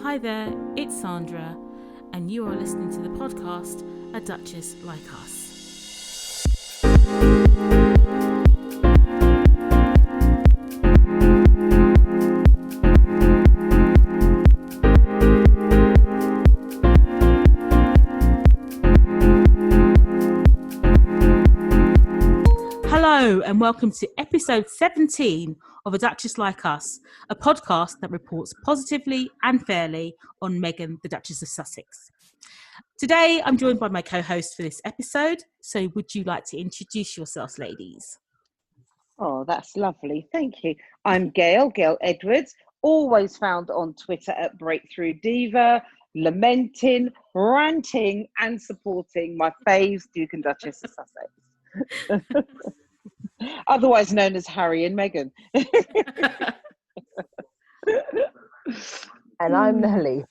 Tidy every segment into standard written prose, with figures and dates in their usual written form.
Hi there, it's Sandra, and you are listening to the podcast A Duchess Like Us. Hello and welcome to episode 17 of A Duchess Like Us, a podcast that reports positively and fairly on Meghan, the Duchess of Sussex. Today, I'm joined by my co-host for this episode. So would you like to introduce yourselves, ladies? Oh, that's lovely. Thank you. I'm Gayle Edwards, always found on Twitter at Breakthrough Diva, lamenting, ranting and supporting my faves, Duke and Duchess of Sussex. Otherwise known as Harry and Meghan. And I'm Nelly.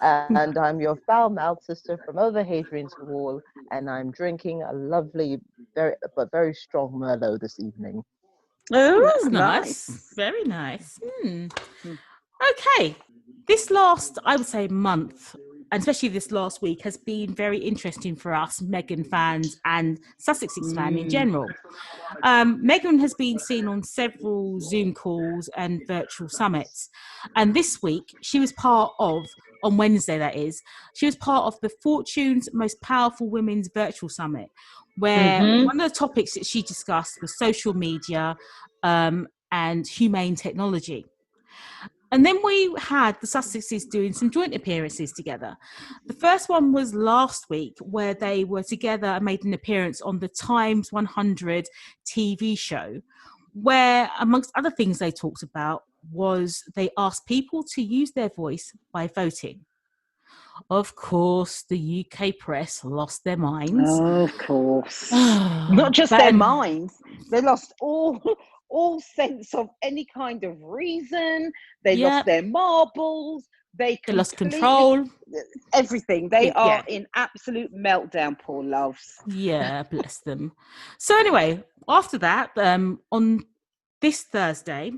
And I'm your foul-mouthed sister from over Hadrian's Wall, and I'm drinking a lovely, very strong Merlot this evening. Oh, that's nice. Very nice. Okay. This last, I would say, month, and especially this last week, has been very interesting for us Meghan fans and Sussexes fans in general. Meghan has been seen on several Zoom calls and virtual summits. And this week, she was part of, on Wednesday that is, she was part of the Fortune's Most Powerful Women's Virtual Summit, where one of the topics that she discussed was social media and humane technology. And then we had the Sussexes doing some joint appearances together. The first one was last week, where they were together and made an appearance on the Times 100 TV show, where, amongst other things they talked about, was they asked people to use their voice by voting. Of course, the UK press lost their minds. Oh, of course. Not just their minds. They lost all sense of any kind of reason. They lost their marbles. They lost control. Everything. They are in absolute meltdown, poor loves. Yeah, bless them. So anyway, after that, on this Thursday,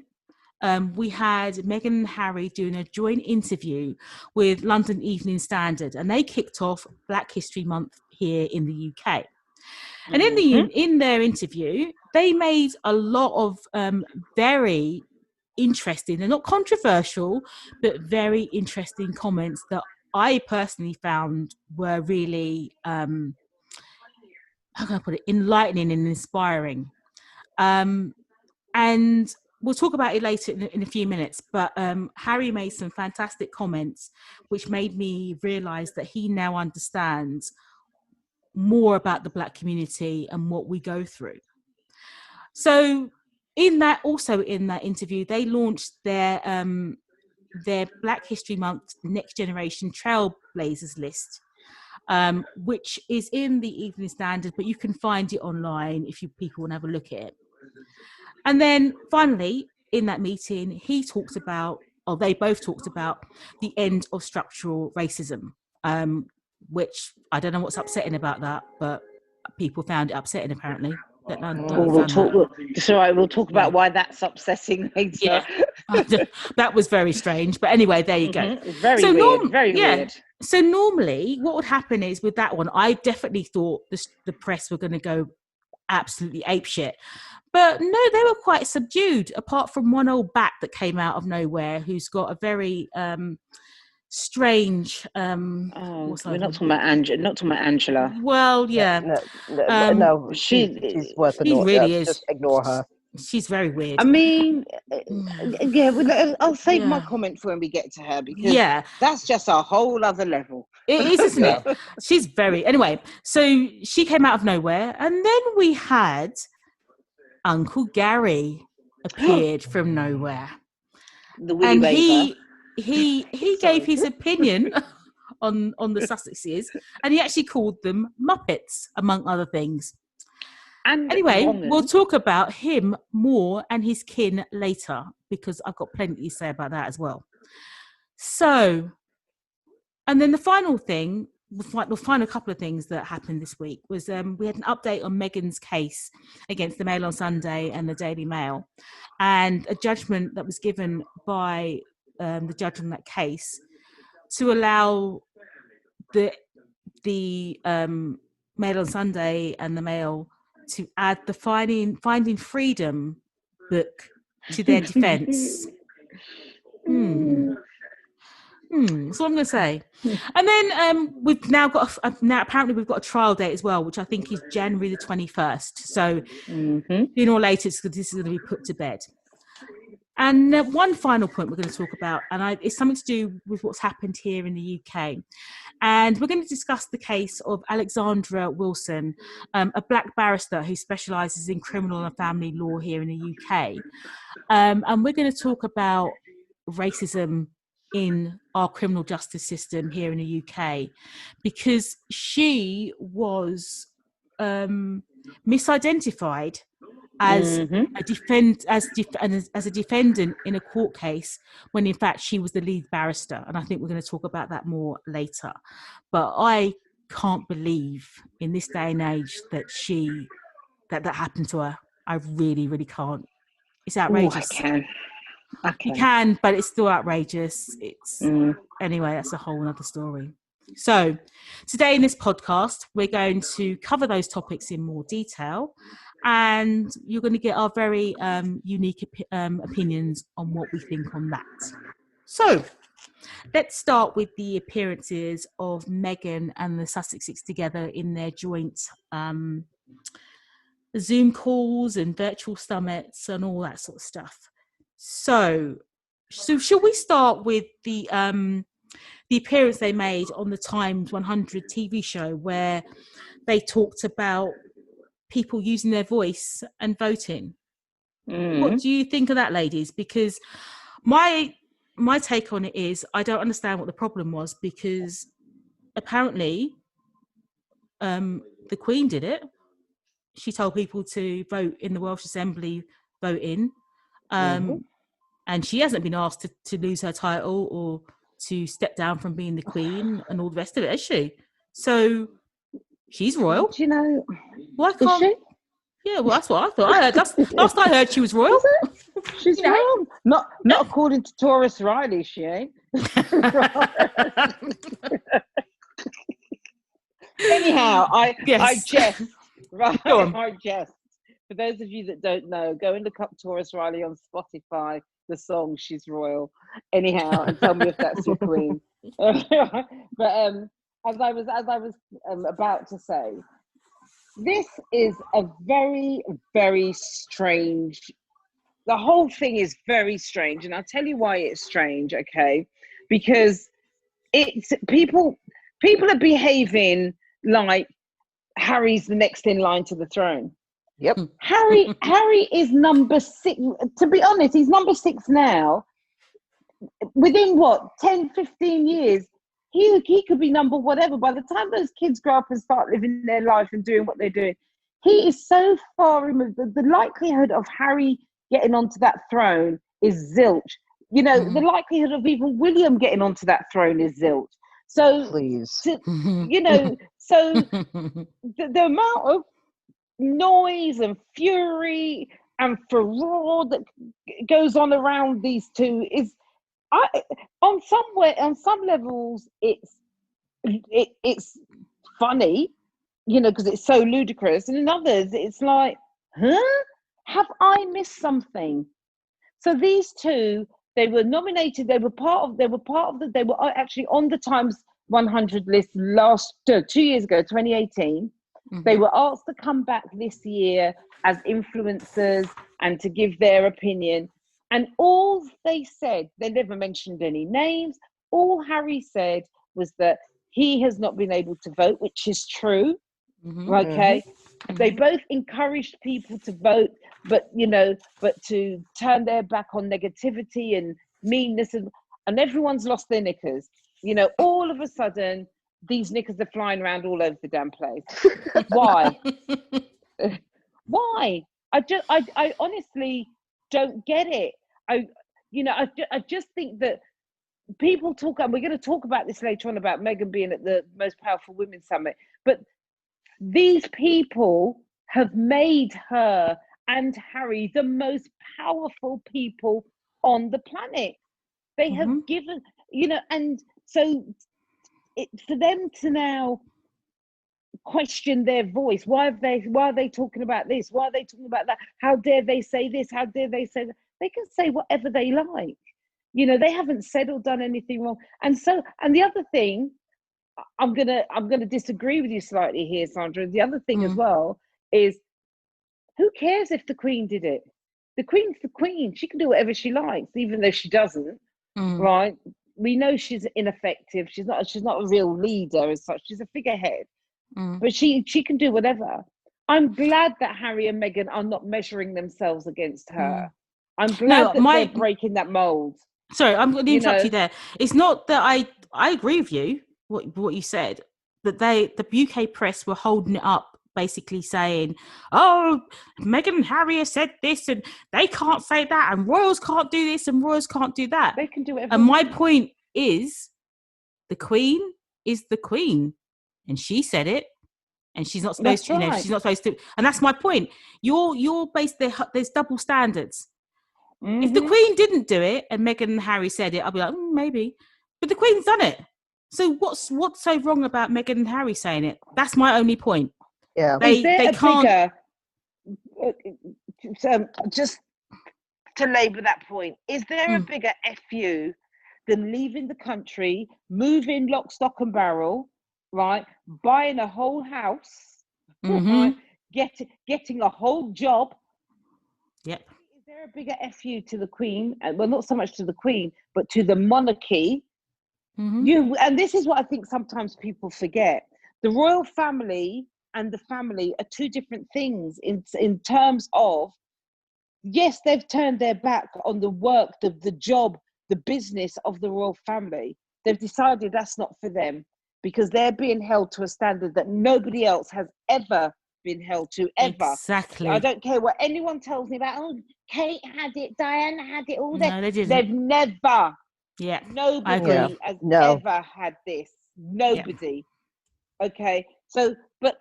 we had Meghan and Harry doing a joint interview with London Evening Standard, and they kicked off Black History Month here in the UK. And in their interview, they made a lot of very interesting and not controversial, but very interesting comments that I personally found were really, how can I put it, enlightening and inspiring. And we'll talk about it later in a few minutes, but Harry made some fantastic comments, which made me realise that he now understands more about the Black community and what we go through. So in that interview, they launched their Black History Month Next Generation Trailblazers list, which is in the Evening Standard, but you can find it online if people want to have a look at it. And then finally, in that meeting, they both talked about the end of structural racism, which I don't know what's upsetting about that, but people found it upsetting apparently. We'll talk about why that's upsetting later. Yeah, that was very strange. But anyway, there you go. Very weird. So normally what would happen is with that one, I definitely thought the press were going to go absolutely apeshit. But no, they were quite subdued, apart from one old bat that came out of nowhere who's got a very strange we're not talking about Angela. Well, yeah. No, she's worth she really is. Just ignore her. She's very weird. I mean, I'll save my comment for when we get to her, because that's just a whole other level. It is, isn't it? She's anyway, so she came out of nowhere, and then we had Uncle Gary appeared from nowhere. The Willy Waver. He gave his opinion on the Sussexes, and he actually called them Muppets, among other things. And anyway, we'll talk about him more and his kin later, because I've got plenty to say about that as well. So, and then the final couple of things that happened this week was we had an update on Meghan's case against the Mail on Sunday and the Daily Mail, and a judgment that was given by the judge on that case, to allow the Mail on Sunday and the Mail to add the Finding Freedom book to their defence. That's all I'm going to say. And then we've now got apparently we've got a trial date as well, which I think is January the 21st. So sooner or later, this is going to be put to bed. And one final point we're going to talk about, and it's something to do with what's happened here in the UK. And we're going to discuss the case of Alexandra Wilson, a black barrister who specialises in criminal and family law here in the UK. And we're going to talk about racism in our criminal justice system here in the UK, because she was misidentified as a defendant in a court case, when in fact she was the lead barrister. And I think we're going to talk about that more later. But I can't believe in this day and age that that happened to her. I really, really can't. It's outrageous. I can. You can, but it's still outrageous. Anyway, that's a whole other story. So today in this podcast, we're going to cover those topics in more detail, and you're going to get our very unique opinions on what we think on that. So let's start with the appearances of Meghan and the Sussexes together in their joint Zoom calls and virtual summits and all that sort of stuff. So shall we start with the appearance they made on the Times 100 TV show, where they talked about people using their voice and voting? What do you think of that, ladies? Because my take on it is, I don't understand what the problem was, because apparently the Queen did it. She told people to vote in the Welsh Assembly, vote in. And she hasn't been asked to lose her title or to step down from being the Queen and all the rest of it, has she? So she's royal. Do you know? Why can't she? Yeah, well, that's what I thought. I heard last I heard she was royal. She's royal. Not according to Taurus Riley, she ain't. Anyhow, I jest. Right, I jest. For those of you that don't know, go and look up Taurus Riley on Spotify, the song "She's Royal." Anyhow, and tell me if that's your queen. But as I was about to say, this is a very, very strange. The whole thing is very strange, and I'll tell you why it's strange. Okay, because it's people are behaving like Harry's the next in line to the throne. Yep. Harry is number 6. To be honest, he's number 6 now. Within 10, 15 years, he could be number whatever. By the time those kids grow up and start living their life and doing what they're doing, he is so far removed. The likelihood of Harry getting onto that throne is zilch. You know, the likelihood of even William getting onto that throne is zilch. So, please, so the amount of noise and fury and furore that goes on around these two is, on some levels, it's funny, you know, because it's so ludicrous, and in others, it's like, have I missed something? So these two, they were nominated. They were actually on the Times 100 list 2 years ago, 2018. They were asked to come back this year as influencers and to give their opinion. And all they said, they never mentioned any names. All Harry said was that he has not been able to vote, which is true. Okay. They both encouraged people to vote, but to turn their back on negativity and meanness, and everyone's lost their knickers. You know, all of a sudden, these knickers are flying around all over the damn place. Why? Why? I honestly don't get it. I just think that people talk, and we're going to talk about this later on about Meghan being at the most powerful women summit, but these people have made her and Harry the most powerful people on the planet. They have given, and so for them to now question their voice. Why are they talking about this? Why are they talking about that? How dare they say this? How dare they say that? They can say whatever they like. They haven't said or done anything wrong. And the other thing, I'm gonna disagree with you slightly here, Sandra. The other thing as well is, who cares if the Queen did it? The Queen's the Queen. She can do whatever she likes, even though she doesn't. Right? We know she's ineffective. She's not a real leader as such. She's a figurehead. But she can do whatever. I'm glad that Harry and Meghan are not measuring themselves against her. I'm glad that they're breaking that mold. Sorry, I'm going to interrupt you there. It's not that I agree with you, what you said, that the UK press were holding it up, basically saying, oh, Meghan and Harry have said this and they can't say that, and royals can't do this and royals can't do that. They can do whatever. And my point is, the Queen is the Queen, and she said it, and she's not supposed to, she's not supposed to. And that's my point. You're based there. There's double standards. If the Queen didn't do it and Meghan and Harry said it, I'll be like, maybe. But the Queen's done it. So what's so wrong about Meghan and Harry saying it? That's my only point. Yeah. They can't. Just to labour that point, is there a bigger FU than leaving the country, moving lock, stock and barrel, right? Buying a whole house, right? Getting a whole job. Yep. Is there a bigger FU to the Queen? Well, not so much to the Queen, but to the monarchy. And this is what I think sometimes people forget. The royal family and the family are two different things in terms of, yes, they've turned their back on the work, the job, the business of the royal family. They've decided that's not for them, because they're being held to a standard that nobody else has ever been held to, ever. Exactly. I don't care what anyone tells me about, oh, Kate had it, Diana had it, all that. No, they didn't. They've never. Yeah. Nobody has ever had this. Nobody. Yeah. Okay. So, but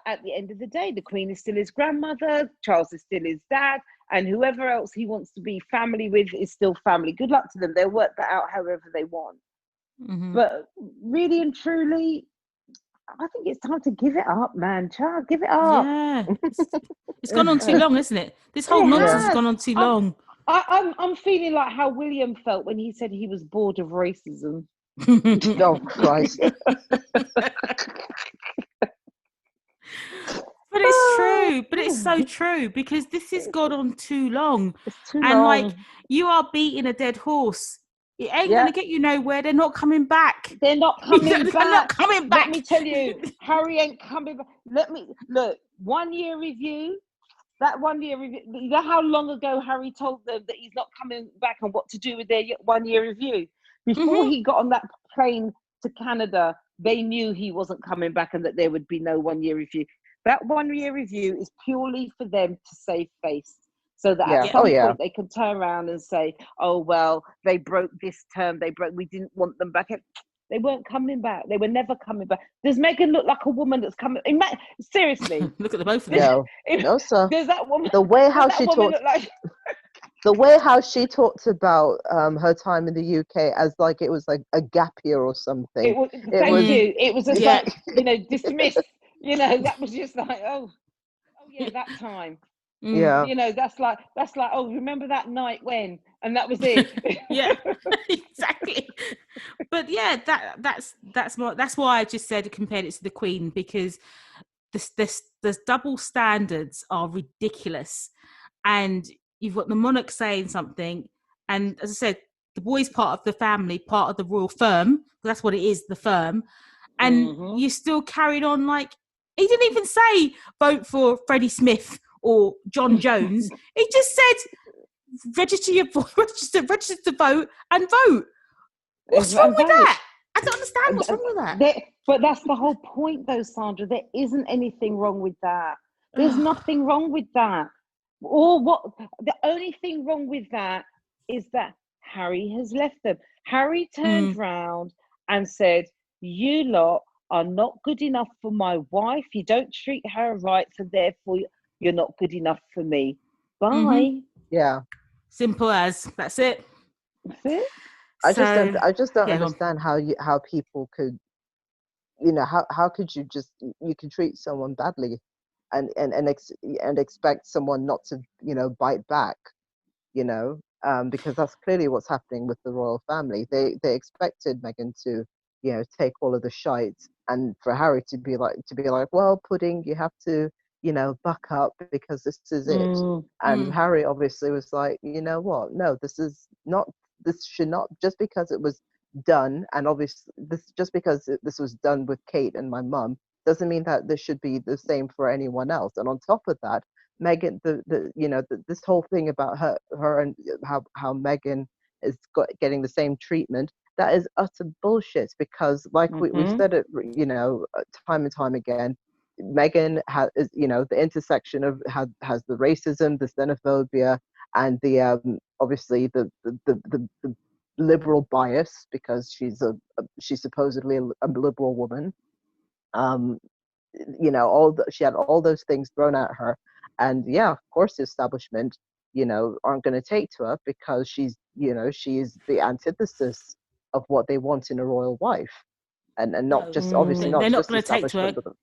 at the end of the day, the Queen is still his grandmother, Charles is still his dad, and whoever else he wants to be family with is still family. Good luck to them. They'll work that out however they want. But really and truly, I think it's time to give it up, man. Child, give it up. Yeah. It's gone on too long, isn't it? This whole nonsense has gone on too long. I'm feeling like how William felt when he said he was bored of racism. Oh, Christ. But it's true. But it's so true, because this has gone on too long. It's too long. Like, you are beating a dead horse. It ain't going to get you nowhere. They're not coming back. They're not coming back. They're not coming back. Let me tell you, Harry ain't coming back. Look, 1 year review. That 1 year review. You know how long ago Harry told them that he's not coming back and what to do with their 1 year review? Before he got on that plane to Canada, they knew he wasn't coming back and that there would be no 1 year review. That 1 year review is purely for them to save face. So that at some point they can turn around and say, oh, well, they broke this term. We didn't want them back. They weren't coming back. They were never coming back. Does Meghan look like a woman that's coming? Seriously. Look at the both of them. No, sir. There's that woman. The way how she talked. Like... The way how she talked about her time in the UK as like it was like a gap year or something. It was just like, dismissed. That was just like, oh yeah, that time. Yeah. That's like, oh, remember that night when, and that was it. Yeah, exactly. But yeah, that's why I just said compared it to the Queen, because the double standards are ridiculous, and you've got the monarch saying something, and as I said, the boy's part of the family, part of the royal firm. That's what it is, the firm, and you still carried on like he didn't even say vote for Freddie Smith or John Jones. He just said register to vote and vote. What's wrong with that? I don't understand what's wrong with that. But that's the whole point though, Sandra. There isn't anything wrong with that. There's nothing wrong with that. The only thing wrong with that is that Harry has left them. Harry turned round and said, you lot are not good enough for my wife. You don't treat her right, so therefore you're not good enough for me. Bye. Yeah. Simple as. That's it. That's it. So I just don't yeah, go on. understand how people could, how could you just, you can treat someone badly and expect someone not to, bite back, because that's clearly what's happening with the royal family. They expected Meghan to, take all of the shite, and for Harry to be like, well, Pudding, you have to, buck up because this is it. And Harry obviously was like, you know what? No, this should not, just because it was done, and obviously just because this was done with Kate and my mum, doesn't mean that this should be the same for anyone else. And on top of that, Meghan, this whole thing about her and how Meghan is getting the same treatment, that is utter bullshit, because like we've said it, time and time again, Meghan has, the intersection of has the racism, the xenophobia, and the obviously the liberal bias, because she's supposedly a liberal woman. um she had all those things thrown at her, and yeah, of course the establishment aren't going to take to her, because she's the antithesis of what they want in a royal wife, and not just, obviously not They're not just the going to take to her. establishment, but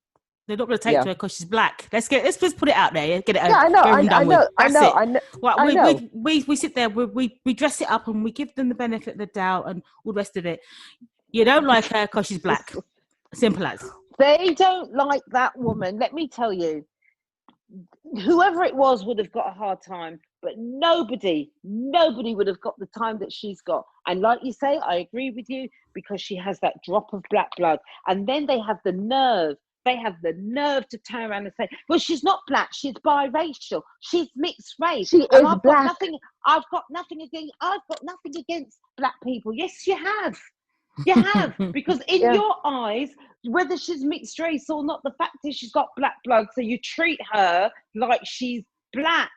They're not going to take yeah. to her because she's black. Let's just put it out there. Get it Yeah, I know, over and done with. That's it. I know, Well, I know. we sit there. We dress it up and we give them the benefit of the doubt and all the rest of it. You don't like her because she's black. Simple as. They don't like that woman. Let me tell you, whoever it was would have got a hard time, but nobody would have got the time that she's got. And like you say, I agree with you, because she has that drop of black blood. And then they have the nerve to turn around and say, well, she's not black, she's biracial, she's mixed race. She and is black. I've got nothing against black people. Yes, you have. You have, because in your eyes, whether she's mixed race or not, the fact is she's got black blood, so you treat her like she's black.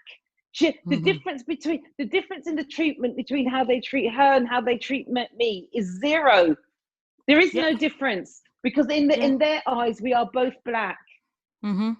The difference in the treatment between how they treat her and how they treat me is zero. There is no difference, because in their eyes we are both black. And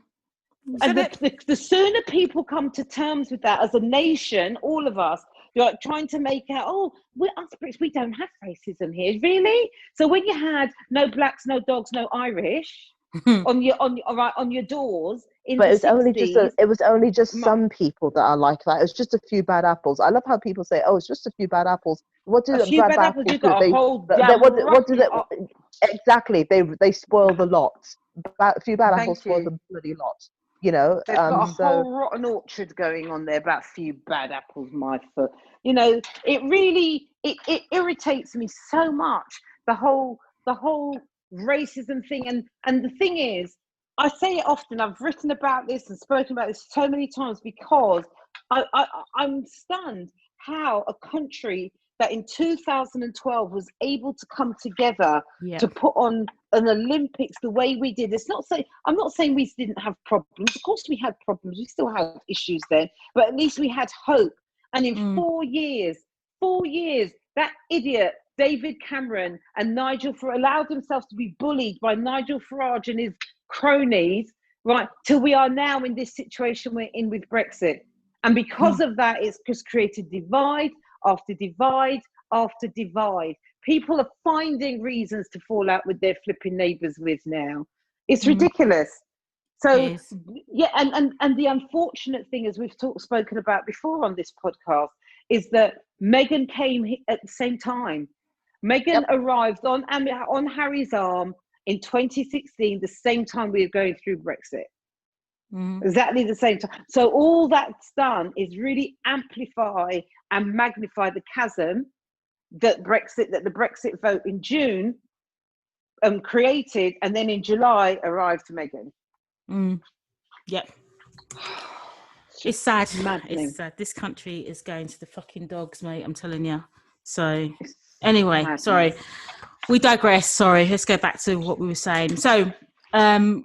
the sooner people come to terms with that as a nation, all of us, you're like trying to make out, oh, we're us Brits, we don't have racism here, really. So when you had no blacks, no dogs, no Irish on your doors, but it was only just some people that are like that. It's just a few bad apples. I love how people say, oh, it's just a few bad apples. What do the bad apples do? What do they? Exactly, they spoil the lot. A few bad apples spoil the bloody lot. They've got a whole rotten orchard going on there about a few bad apples, my foot. It really it irritates me so much, the whole racism thing. And the thing is, I say it often, I've written about this and spoken about this so many times, because I'm stunned how a country that in 2012 was able to come together to put on an Olympics the way we did. I'm not saying we didn't have problems. Of course we had problems. We still have issues then, but at least we had hope. And in 4 years, that idiot David Cameron and Nigel Farage allowed themselves to be bullied by Nigel Farage and his cronies, right, till we are now in this situation we're in with Brexit. And because of that, it's just created divide after divide after divide. People are finding reasons to fall out with their flipping neighbours with now. It's ridiculous. So yeah, and the unfortunate thing, as we've spoken about before on this podcast, is that Meghan came at the same time. Meghan arrived on Harry's arm in 2016, the same time we were going through Brexit. Exactly the same time. So all that's done is really amplify and magnify the chasm that the Brexit vote in June created, and then in July arrived to Meghan. Yep. It's sad. Maddening. It's sad. This country is going to the fucking dogs, mate. I'm telling you. So anyway, sorry, we digress. Sorry, let's go back to what we were saying. So then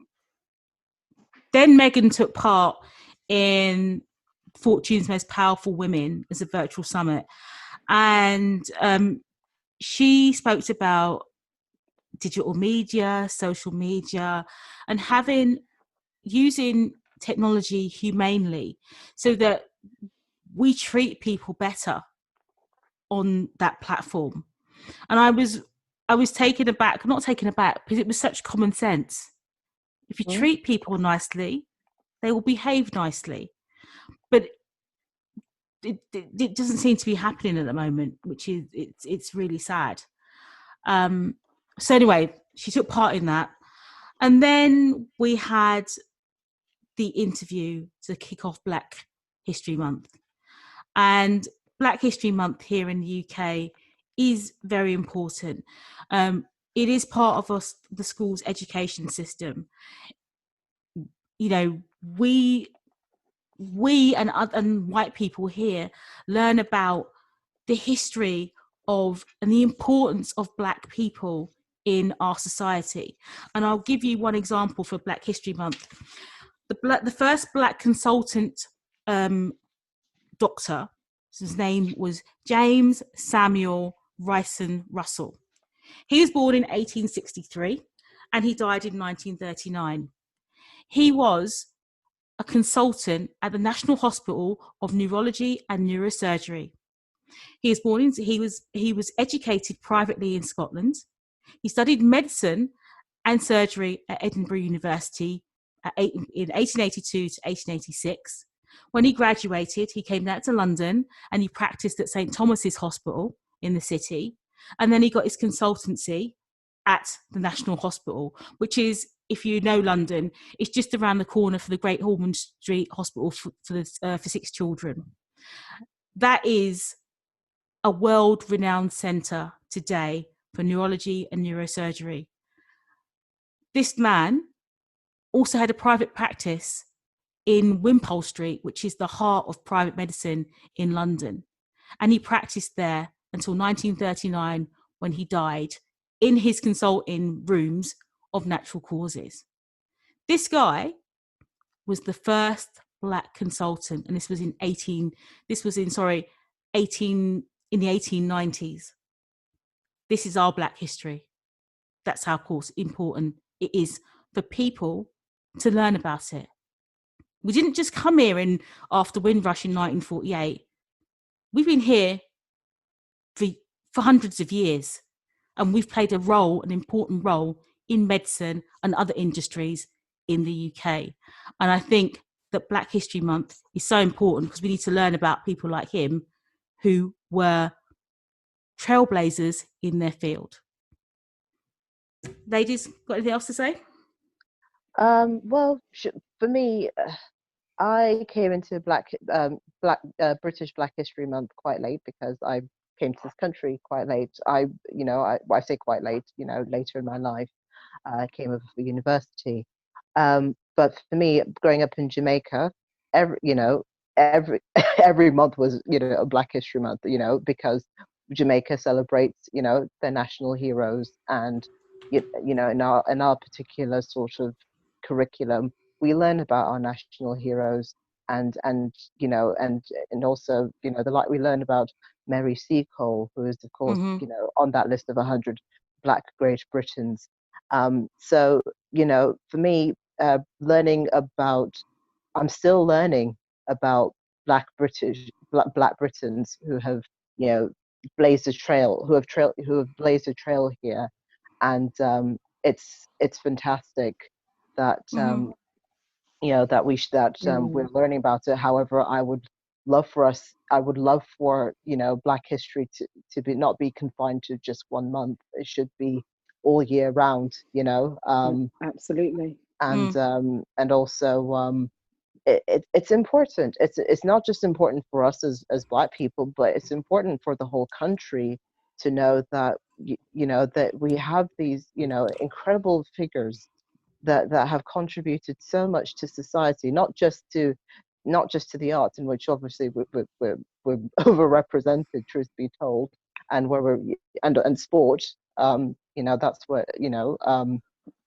Meghan took part in Fortune's Most Powerful Women as a virtual summit. And she spoke about digital media, social media, and using technology humanely so that we treat people better on that platform. And I was taken aback, not taken aback, because it was such common sense. If you treat people nicely, they will behave nicely. But it doesn't seem to be happening at the moment, which is it's really sad. So anyway, she took part in that. And then we had the interview to kick off Black History Month. And Black History Month here in the UK is very important. It is part of the school's education system. You know, we and white people here learn about the history of and the importance of Black people in our society. And I'll give you one example for Black History Month. The first Black consultant doctor, his name was James Samuel Ryson Russell. He was born in 1863 and he died in 1939. He was a consultant at the National Hospital of Neurology and Neurosurgery. He was educated privately in Scotland. He studied medicine and surgery at Edinburgh University in 1882 to 1886. When he graduated, he came down to London and he practiced at St. Thomas's Hospital in the city. And then he got his consultancy at the National Hospital, which is, if you know London, it's just around the corner for the Great Ormond Street Hospital for sick children. That is a world-renowned centre today for neurology and neurosurgery. This man also had a private practice in Wimpole Street, which is the heart of private medicine in London. And he practiced there until 1939 when he died in his consulting rooms of natural causes. This guy was the first Black consultant, and this was in the 1890s. This is our Black history. That's how, of course, important it is for people to learn about it. We didn't just come here after Windrush in 1948. We've been here for hundreds of years, and we've played an important role in medicine and other industries in the UK. And I think that Black History Month is so important because we need to learn about people like him who were trailblazers in their field. Ladies, got anything else to say? Well, for me, I came into British Black History Month quite late because I came to this country quite late. I say quite late, later in my life. I came over for university. But for me, growing up in Jamaica, every every month was a Black History Month, because Jamaica celebrates their national heroes, and in our particular sort of curriculum, we learn about our national heroes, and also we learn about Mary Seacole, who is of course on that list of 100 Black Great Britons. So for me, I'm still learning about Black Britons who have blazed a trail, who have blazed a trail here, and it's fantastic that we're learning about it. However, I would love for Black history to not be confined to just one month. It should be all year round, Absolutely. And also it's important. It's not just important for us as Black people, but it's important for the whole country to know that that we have these incredible figures that have contributed so much to society, not just to the arts, in which obviously we're overrepresented, truth be told, and where we're and sport. That's what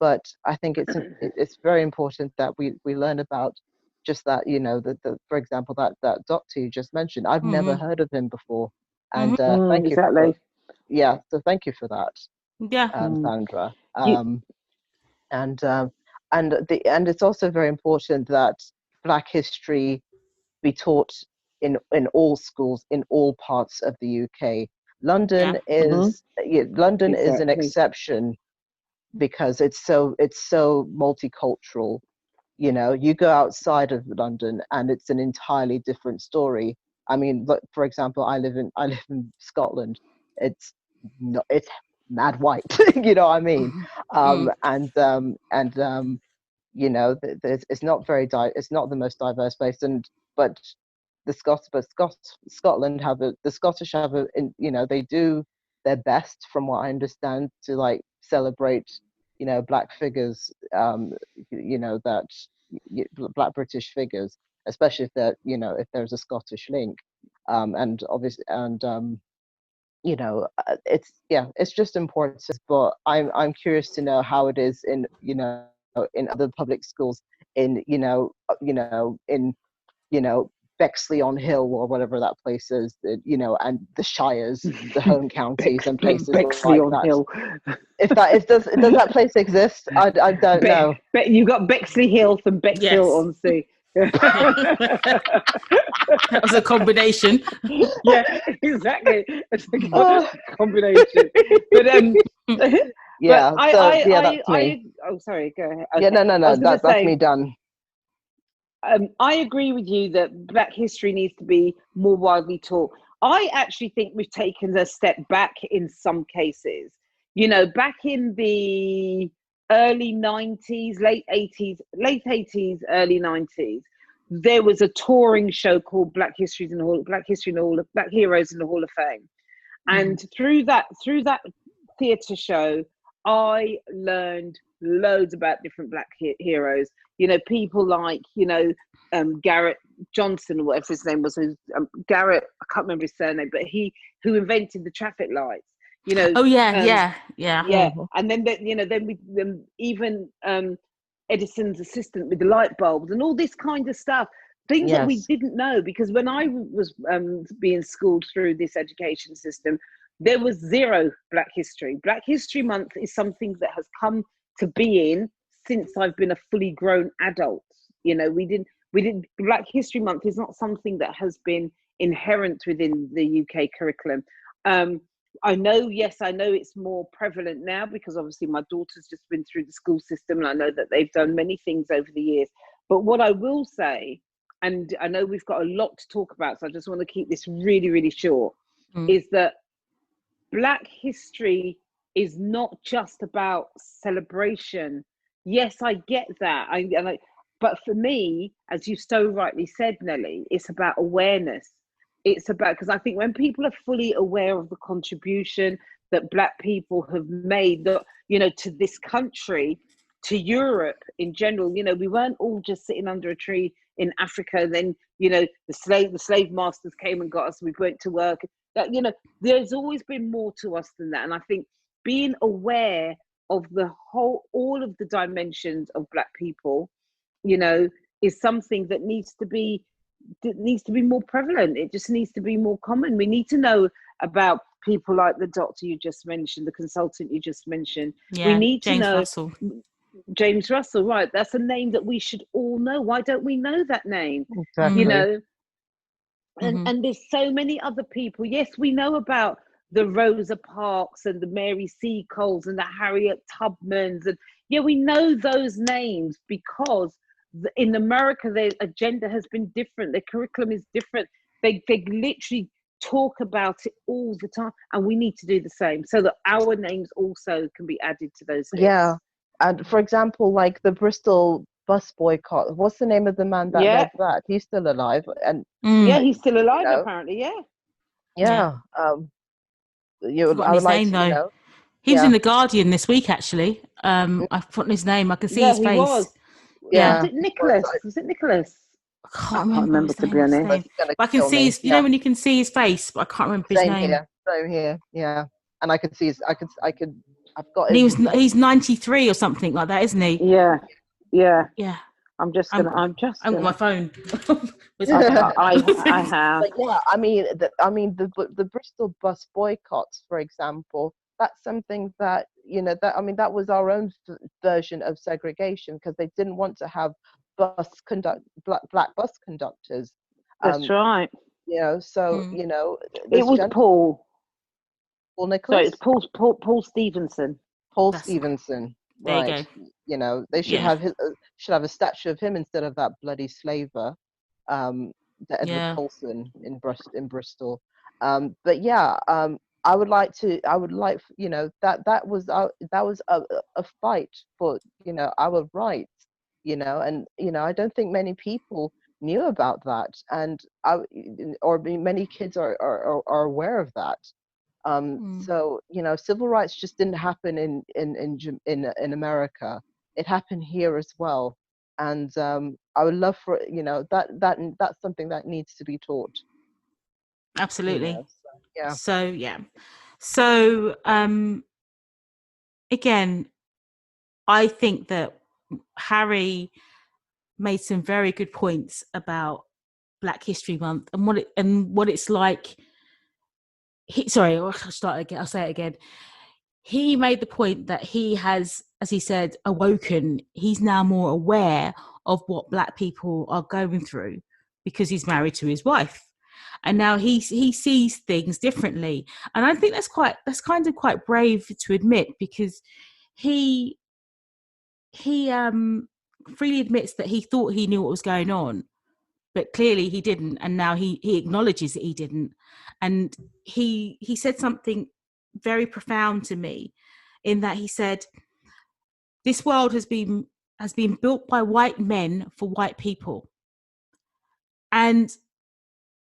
but I think it's very important that we learn about just that, for example, that doctor you just mentioned. I've never heard of him before, and thank you. So thank you for that. Yeah, Sandra. And it's also very important that Black history be taught in all schools in all parts of the UK. London is London is an Exactly. exception because it's so multicultural. You know, you go outside of London and it's an entirely different story. I mean, look, for example, I live in Scotland. It's not, it's mad white. You know what I mean? You know, it's not it's not the most diverse place, but Scotland have the Scottish have you know, they do their best, from what I understand, to like celebrate, you know, black figures, you know, that black British figures, especially if they're, you know, if there's a Scottish link, and obviously, and you know, it's just important. But I'm curious to know how it is in, you know, in other public schools in, in, you know, Bexley on Hill or whatever that place is, you know, and the shires, the home counties and places Bexley like on that. Hill. Does that place exist? I don't know. You got Bexley Hill from Bexhill on Sea. That was a combination. Yeah, exactly. It's a combination. But yeah. That's me. Oh, sorry. Go ahead. Okay. Yeah, no. That's me done. I agree with you that Black history needs to be more widely taught. I actually think we've taken a step back in some cases. You know, back in the early 90s, late 80s, early 90s, there was a touring show called Black Heroes in the Hall of Fame. And through that theatre show, I learned loads about different Black heroes. You know, people like, you know, Garrett Johnson, or whatever his name was. Garrett, I can't remember his surname, but who invented the traffic lights. You know. Oh yeah. Mm-hmm. And then even Edison's assistant with the light bulbs and all this kind of stuff. Things that we didn't know, because when I was being schooled through this education system, there was zero Black history. Black History Month is something that has come to being since I've been a fully grown adult. You know, Black History Month is not something that has been inherent within the UK curriculum. I know it's more prevalent now because obviously my daughter's just been through the school system, and I know that they've done many things over the years. But what I will say, and I know we've got a lot to talk about, so I just want to keep this really, really short, is that Black history is not just about celebration. Yes, I get that. But for me, as you so rightly said, Nelly, it's about awareness. It's about, because I think when people are fully aware of the contribution that Black people have made, you know, to this country, to Europe in general, you know, we weren't all just sitting under a tree in Africa. And then, you know, the slave masters came and got us. We went to work. That, you know, there's always been more to us than that. And I think being aware of all of the dimensions of Black people, you know, is something that needs to be more prevalent. It just needs to be more common. We need to know about people like the doctor you just mentioned, the consultant you just mentioned. We need to know James Russell, right? That's a name that we should all know. Why don't we know that name? Exactly. You know, and there's so many other people. Yes, we know about the Rosa Parks and the Mary Seacoles and the Harriet Tubmans, and yeah, we know those names because in America, their agenda has been different. Their curriculum is different. They literally talk about it all the time, and we need to do the same so that our names also can be added to those lists. Yeah, and for example, like the Bristol bus boycott. What's the name of the man that led that? He's still alive, and yeah, he's still alive, apparently. Yeah. I would his like name, to, though. you know, he was in the Guardian this week, actually. I've forgotten his name. I can see his face. He was. Yeah. Was it Nicholas? Was it Nicholas? I can't remember to be honest. But I can see his, you know, when you can see his face, but I can't remember his name. Same here. Yeah. And I could see his, I've got and he's 93 or something like that, isn't he? Yeah. I've got my phone. I have. But yeah, I mean the Bristol bus boycotts, for example, that's something that, you know, that was our own version of segregation, because they didn't want to have black bus conductors. That's right. You know, so you know, it was Paul. Paul So Nicholas? it's Paul Stevenson. Paul That's Stevenson, there you right? go. You know, they should Yeah, have a statue of him instead of that bloody slaver, the Edward yeah. Colson in Bristol. But yeah, I would like, you know, that was a fight for, you know, our rights, you know, and you know, I don't think many people knew about that, and many kids are aware of that. Mm. So you know, civil rights just didn't happen in America. It happened here as well, and I would love for, you know, that's something that needs to be taught. You Absolutely. know, so, yeah. So yeah. So again, I think that Harry made some very good points about Black History Month and what it's like. I'll start again. I'll say it again. He made the point that he has, as he said, awoken. He's now more aware of what Black people are going through because he's married to his wife, and now he sees things differently. And I think that's kind of quite brave to admit, because he freely admits that he thought he knew what was going on, but clearly he didn't, and now he acknowledges that he didn't. And he said something very profound to me, in that he said, this world has been built by white men for white people. And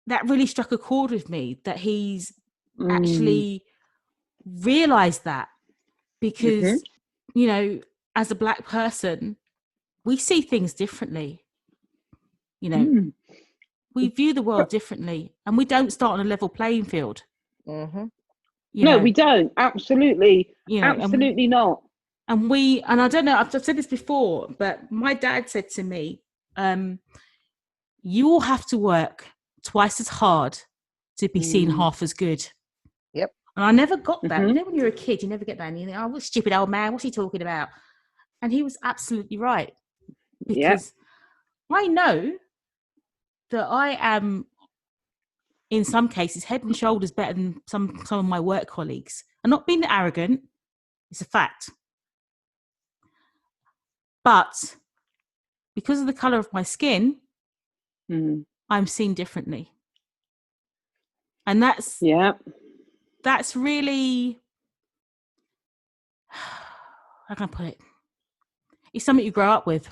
that really struck a chord with me, that he's actually realized that, because you know, as a Black person, we see things differently. You know, we view the world differently, and we don't start on a level playing field. Mm-hmm. You No, know, we don't. Absolutely. you know, Absolutely not. and I don't know, I've said this before, but my dad said to me, you will have to work twice as hard to be seen half as good. Yep. And I never got that. You know, when you're a kid, you never get that. And you think, oh, what stupid old man, what's he talking about? And he was absolutely right, Yeah. because I know that I am, in some cases, head and shoulders better than some of my work colleagues. I'm not being arrogant, it's a fact. But because of the colour of my skin, I'm seen differently. And that's really, how can I put it? It's something you grow up with.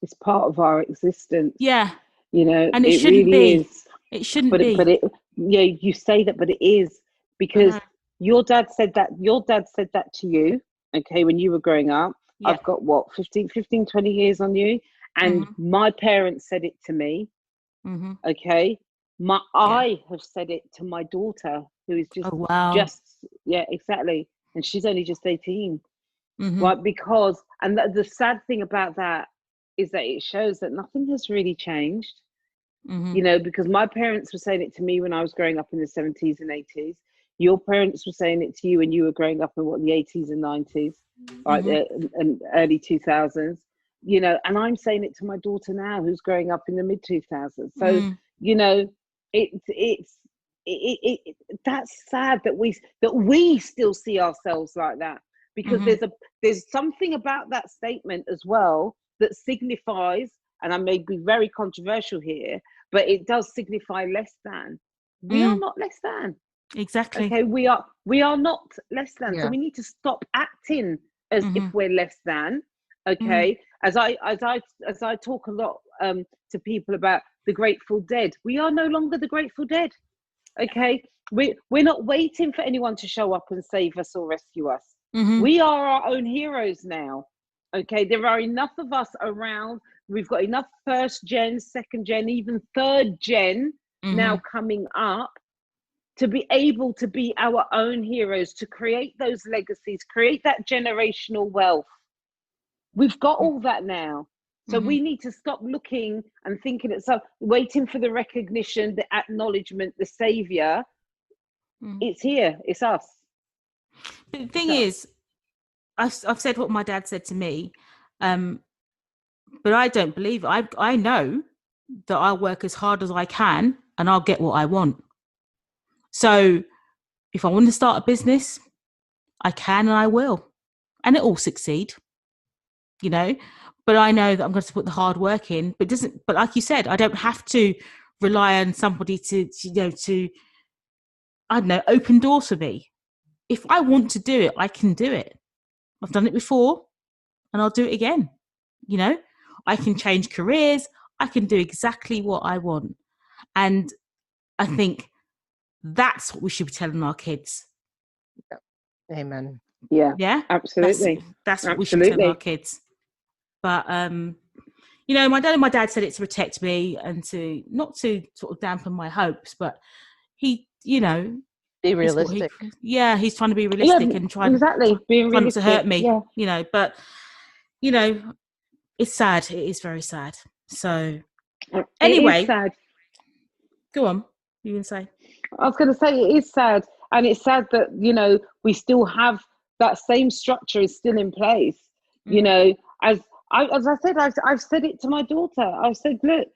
It's part of our existence. Yeah. You know, and it shouldn't really be. is. It shouldn't but be. But it, yeah, you say that, but it is, because your dad said that. Your dad said that to you, okay, when you were growing up. Yeah. I've got what, 15, 20 years on you, and my parents said it to me. Okay, I have said it to my daughter, who is just yeah, exactly, and she's only just 18. Right, because, and the sad thing about that is that it shows that nothing has really changed. You know, because my parents were saying it to me when I was growing up in the 70s and 80s. Your parents were saying it to you when you were growing up in the 80s and 90s, right, and early 2000s. You know, and I'm saying it to my daughter now, who's growing up in the mid 2000s. So you know, that's sad that we still see ourselves like that, because there's something about that statement as well that signifies, and I may be very controversial here, but it does signify less than. We are not less than. Exactly. Okay, we are not less than. Yeah. So we need to stop acting as if we're less than. Okay, as I talk a lot to people about the Grateful Dead, we are no longer the Grateful Dead. Okay, we're not waiting for anyone to show up and save us or rescue us. We are our own heroes now. Okay, there are enough of us around. We've got enough first gen, second gen, even third gen now coming up to be able to be our own heroes, to create those legacies, create that generational wealth. We've got all that now. So we need to stop looking and thinking waiting for the recognition, the acknowledgement, the savior. It's here. It's us. But the thing is, I've said what my dad said to me, but I don't believe it. I know that I'll work as hard as I can and I'll get what I want. So If I want to start a business, I can and I will. And it will succeed, you know. But I know that I'm going to put the hard work in. But like you said, I don't have to rely on somebody to I don't know, open doors for me. If I want to do it, I can do it. I've done it before and I'll do it again. You know, I can change careers. I can do exactly what I want. And I think that's what we should be telling our kids. Amen. Yeah, absolutely. That's what we should tell our kids. But, you know, my dad said it to protect me and not to sort of dampen my hopes, but he, you know, be realistic. He's trying to be realistic and trying not to hurt me, you know, but, you know, it's sad. It is very sad. So anyway, it is sad. Go on. You can say. I was going to say it is sad, and it's sad that, you know, we still have that same structure is still in place. You know, as I said, I've said it to my daughter. I've said, look,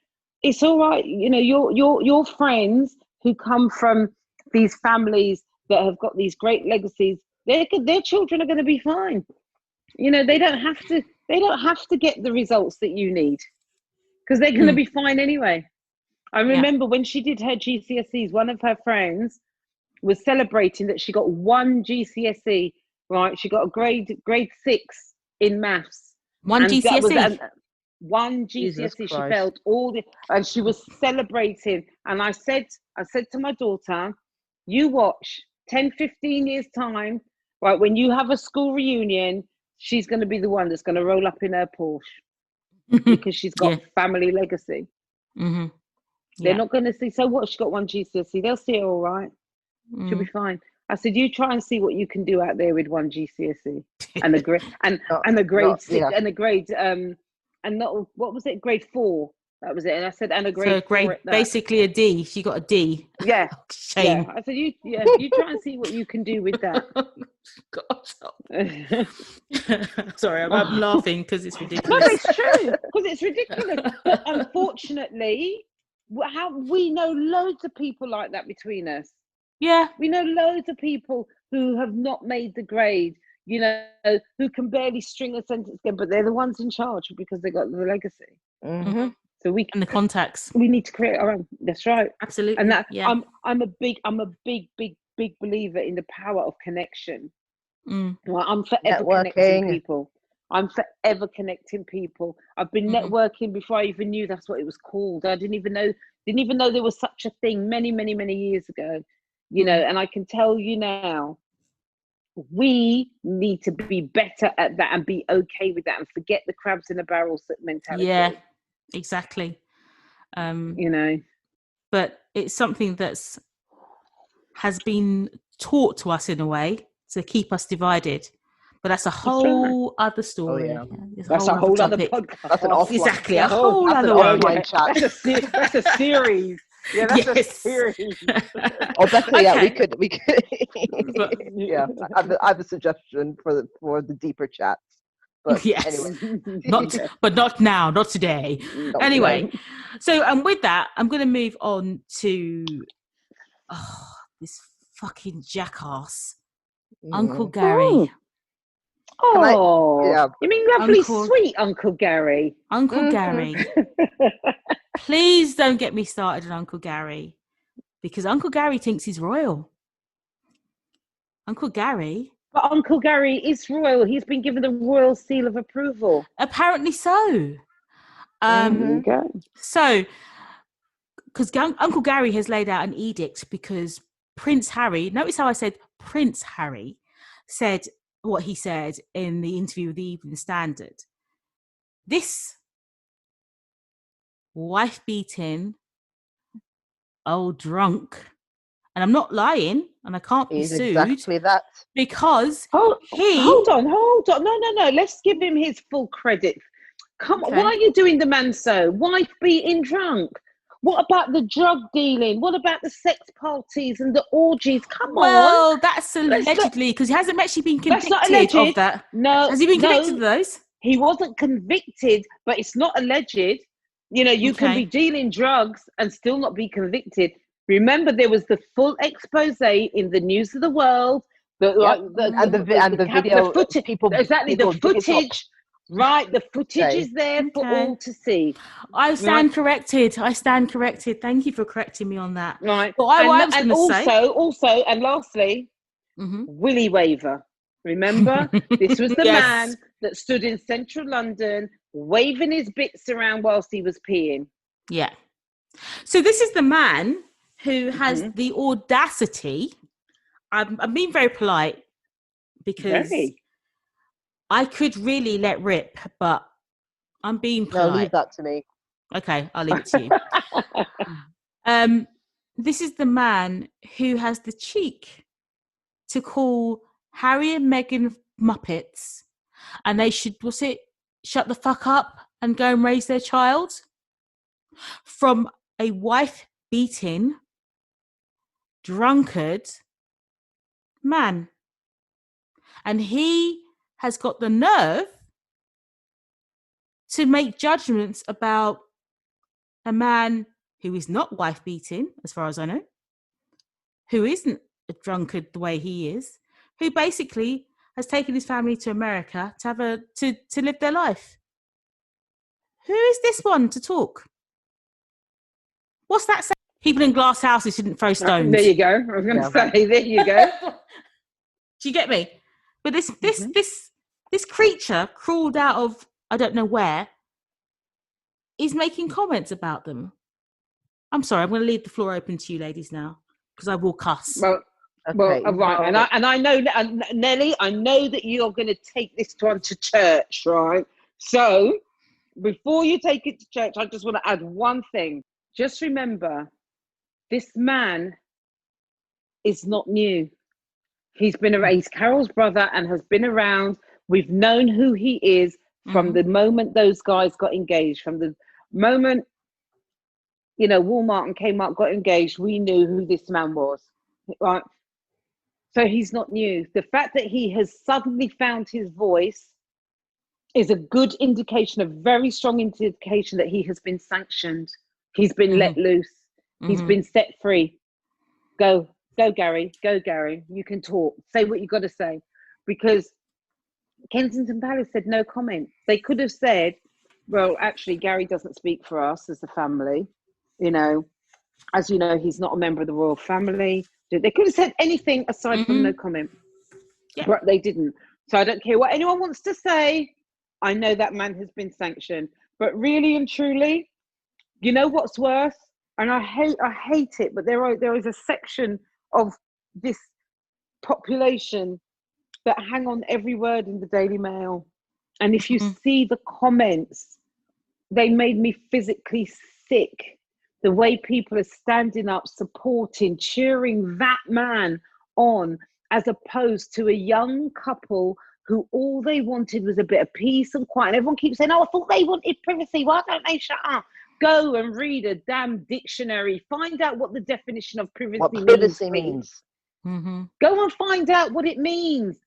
it's all right. You know, your friends who come from these families that have got these great legacies, their children are going to be fine. You know, they don't have to get the results that you need, because they're going to be fine anyway. I remember when she did her GCSEs, one of her friends was celebrating that she got one GCSE, right? She got a grade 6 in maths. One GCSE? One GCSE. She failed and she was celebrating. And I said to my daughter, you watch 10, 15 years time, right? When you have a school reunion, she's going to be the one that's going to roll up in her Porsche because she's got family legacy. Mm-hmm. They're not going to see, so what, she got one GCSE, they'll see her all right. She'll be fine. I said, you try and see what you can do out there with one GCSE and a grade and a grade 6 and a grade and not, what was it, grade 4, that was it. And I said, and a grade 4 basically a D. She got a D. Yeah. Shame. I said, you try and see what you can do with that. God. Sorry, I'm laughing because it's ridiculous. No, it's true, because it's ridiculous. But unfortunately, we know loads of people like that between us. Yeah. We know loads of people who have not made the grade, you know, who can barely string a sentence together, but they're the ones in charge because they got the legacy. Mm-hmm. So and the contacts. We need to create our own. That's right. Absolutely. And that I'm a big believer in the power of connection. Well, I'm forever connecting people. I'm forever connecting people. I've been networking before I even knew that's what it was called. I didn't even know there was such a thing many years ago, you know, and I can tell you now, we need to be better at that and be okay with that and forget the crabs in a barrel mentality. Yeah, exactly. You know, but it's something has been taught to us in a way to keep us divided. But that's a whole other story. Oh, yeah. That's a whole other podcast. That's an offline. Exactly, a whole other one. Chat. That's a series. Yeah, that's a series. Oh, definitely. Yeah, we could. Yeah, I have a suggestion for the deeper chats. But yes, anyway. not now, not today. Anyway, so with that, I'm going to move on to this fucking jackass, Uncle Gary. You mean lovely, sweet Uncle Gary? Uncle Gary. Please don't get me started on Uncle Gary, because Uncle Gary thinks he's royal. Uncle Gary. But Uncle Gary is royal. He's been given the royal seal of approval. Apparently so. So, because Uncle Gary has laid out an edict because Prince Harry, notice how I said Prince Harry, said what he said in the interview with the Evening Standard. This wife-beating old drunk, and I'm not lying, and I can't be sued. Exactly that. Because hold on. No. Let's give him his full credit. Come on, why are you doing the man so? Wife-beating drunk. What about the drug dealing? What about the sex parties and the orgies? Come on. Well, that's allegedly, because he hasn't actually been convicted of that. No. Has he been convicted of those? He wasn't convicted, but it's not alleged. You know, you can be dealing drugs and still not be convicted. Remember, there was the full expose in the News of the World. And the video, footage, people, exactly, people the footage, right? The footage is there for all to see. I stand corrected. I stand corrected. Thank you for correcting me on that. Right. Well, I was going to say. Also, and lastly, Willy Waver. Remember, this was the man that stood in central London waving his bits around whilst he was peeing. Yeah. So this is the man who has the audacity. I'm being very polite because I could really let rip, but I'm being polite. No, leave that to me. Okay, I'll leave it to you. This is the man who has the cheek to call Harry and Meghan Muppets, and they should, shut the fuck up and go and raise their child, from a wife-beating, drunkard man. And he has got the nerve to make judgments about a man who is not wife-beating, as far as I know, who isn't a drunkard the way he is, who basically has taken his family to America to have to live their life. Who is this one to talk? What's that say? People in glass houses shouldn't throw stones. There you go. I was going to say, there you go. Do you get me? But this creature crawled out of I don't know where is making comments about them. I'm sorry. I'm going to leave the floor open to you, ladies, now, because I will cuss. Right. And I know, Nelly, I know that you're going to take this one to church, right? So before you take it to church, I just want to add one thing. Just remember, this man is not new. He's Carol's brother and has been around. We've known who he is from the moment those guys got engaged. From the moment, Walmart and Kmart got engaged, we knew who this man was, right? So he's not new. The fact that he has suddenly found his voice is a good indication, a very strong indication that he has been sanctioned. He's been let loose. He's been set free. Go, Gary. Go, Gary. You can talk. Say what you got to say. Because Kensington Palace said no comment. They could have said, well, actually, Gary doesn't speak for us as a family. As you know, he's not a member of the royal family. They could have said anything aside from no comment. Yeah. But they didn't. So I don't care what anyone wants to say. I know that man has been sanctioned. But really and truly, you know what's worse? And I hate it, but there is a section of this population that hang on every word in the Daily Mail. And if you see the comments, they made me physically sick. The way people are standing up, supporting, cheering that man on, as opposed to a young couple who all they wanted was a bit of peace and quiet. And everyone keeps saying, I thought they wanted privacy. Why don't they shut up? Go and read a damn dictionary. Find out what the definition of privacy means. Go and find out what it means.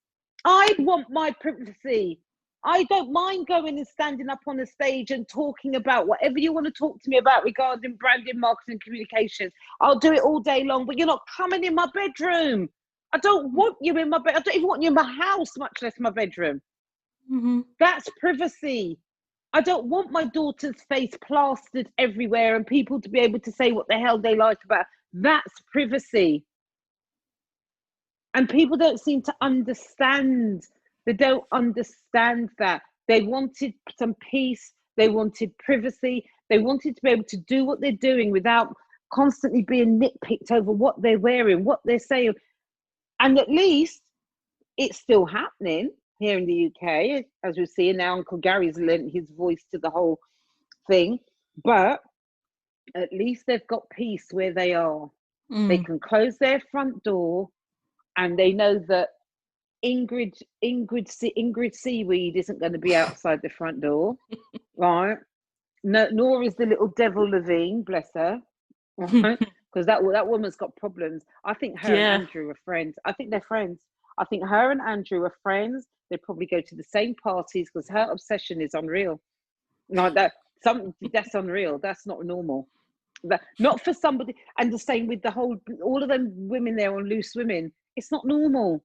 I want my privacy. I don't mind going and standing up on a stage and talking about whatever you want to talk to me about regarding branding, marketing, communications. I'll do it all day long, but you're not coming in my bedroom. I don't want you in my bed. I don't even want you in my house, much less my bedroom. That's privacy. I don't want my daughter's face plastered everywhere and people to be able to say what the hell they like about. That's privacy. And people don't seem to understand. They don't understand that. They wanted some peace. They wanted privacy. They wanted to be able to do what they're doing without constantly being nitpicked over what they're wearing, what they're saying. And at least it's still happening here in the UK, as we're seeing now. Uncle Gary's lent his voice to the whole thing. But at least they've got peace where they are. They can close their front door and they know that Ingrid Seaweed isn't going to be outside the front door, right? No, nor is the little devil Levine, bless her, right? Because that woman's got problems. I think her and Andrew are friends. I think they're friends. I think her and Andrew are friends. They probably go to the same parties because her obsession is unreal. Like that's unreal. That's not normal. Not for somebody. And the same with all of them women there on Loose Women. It's not normal.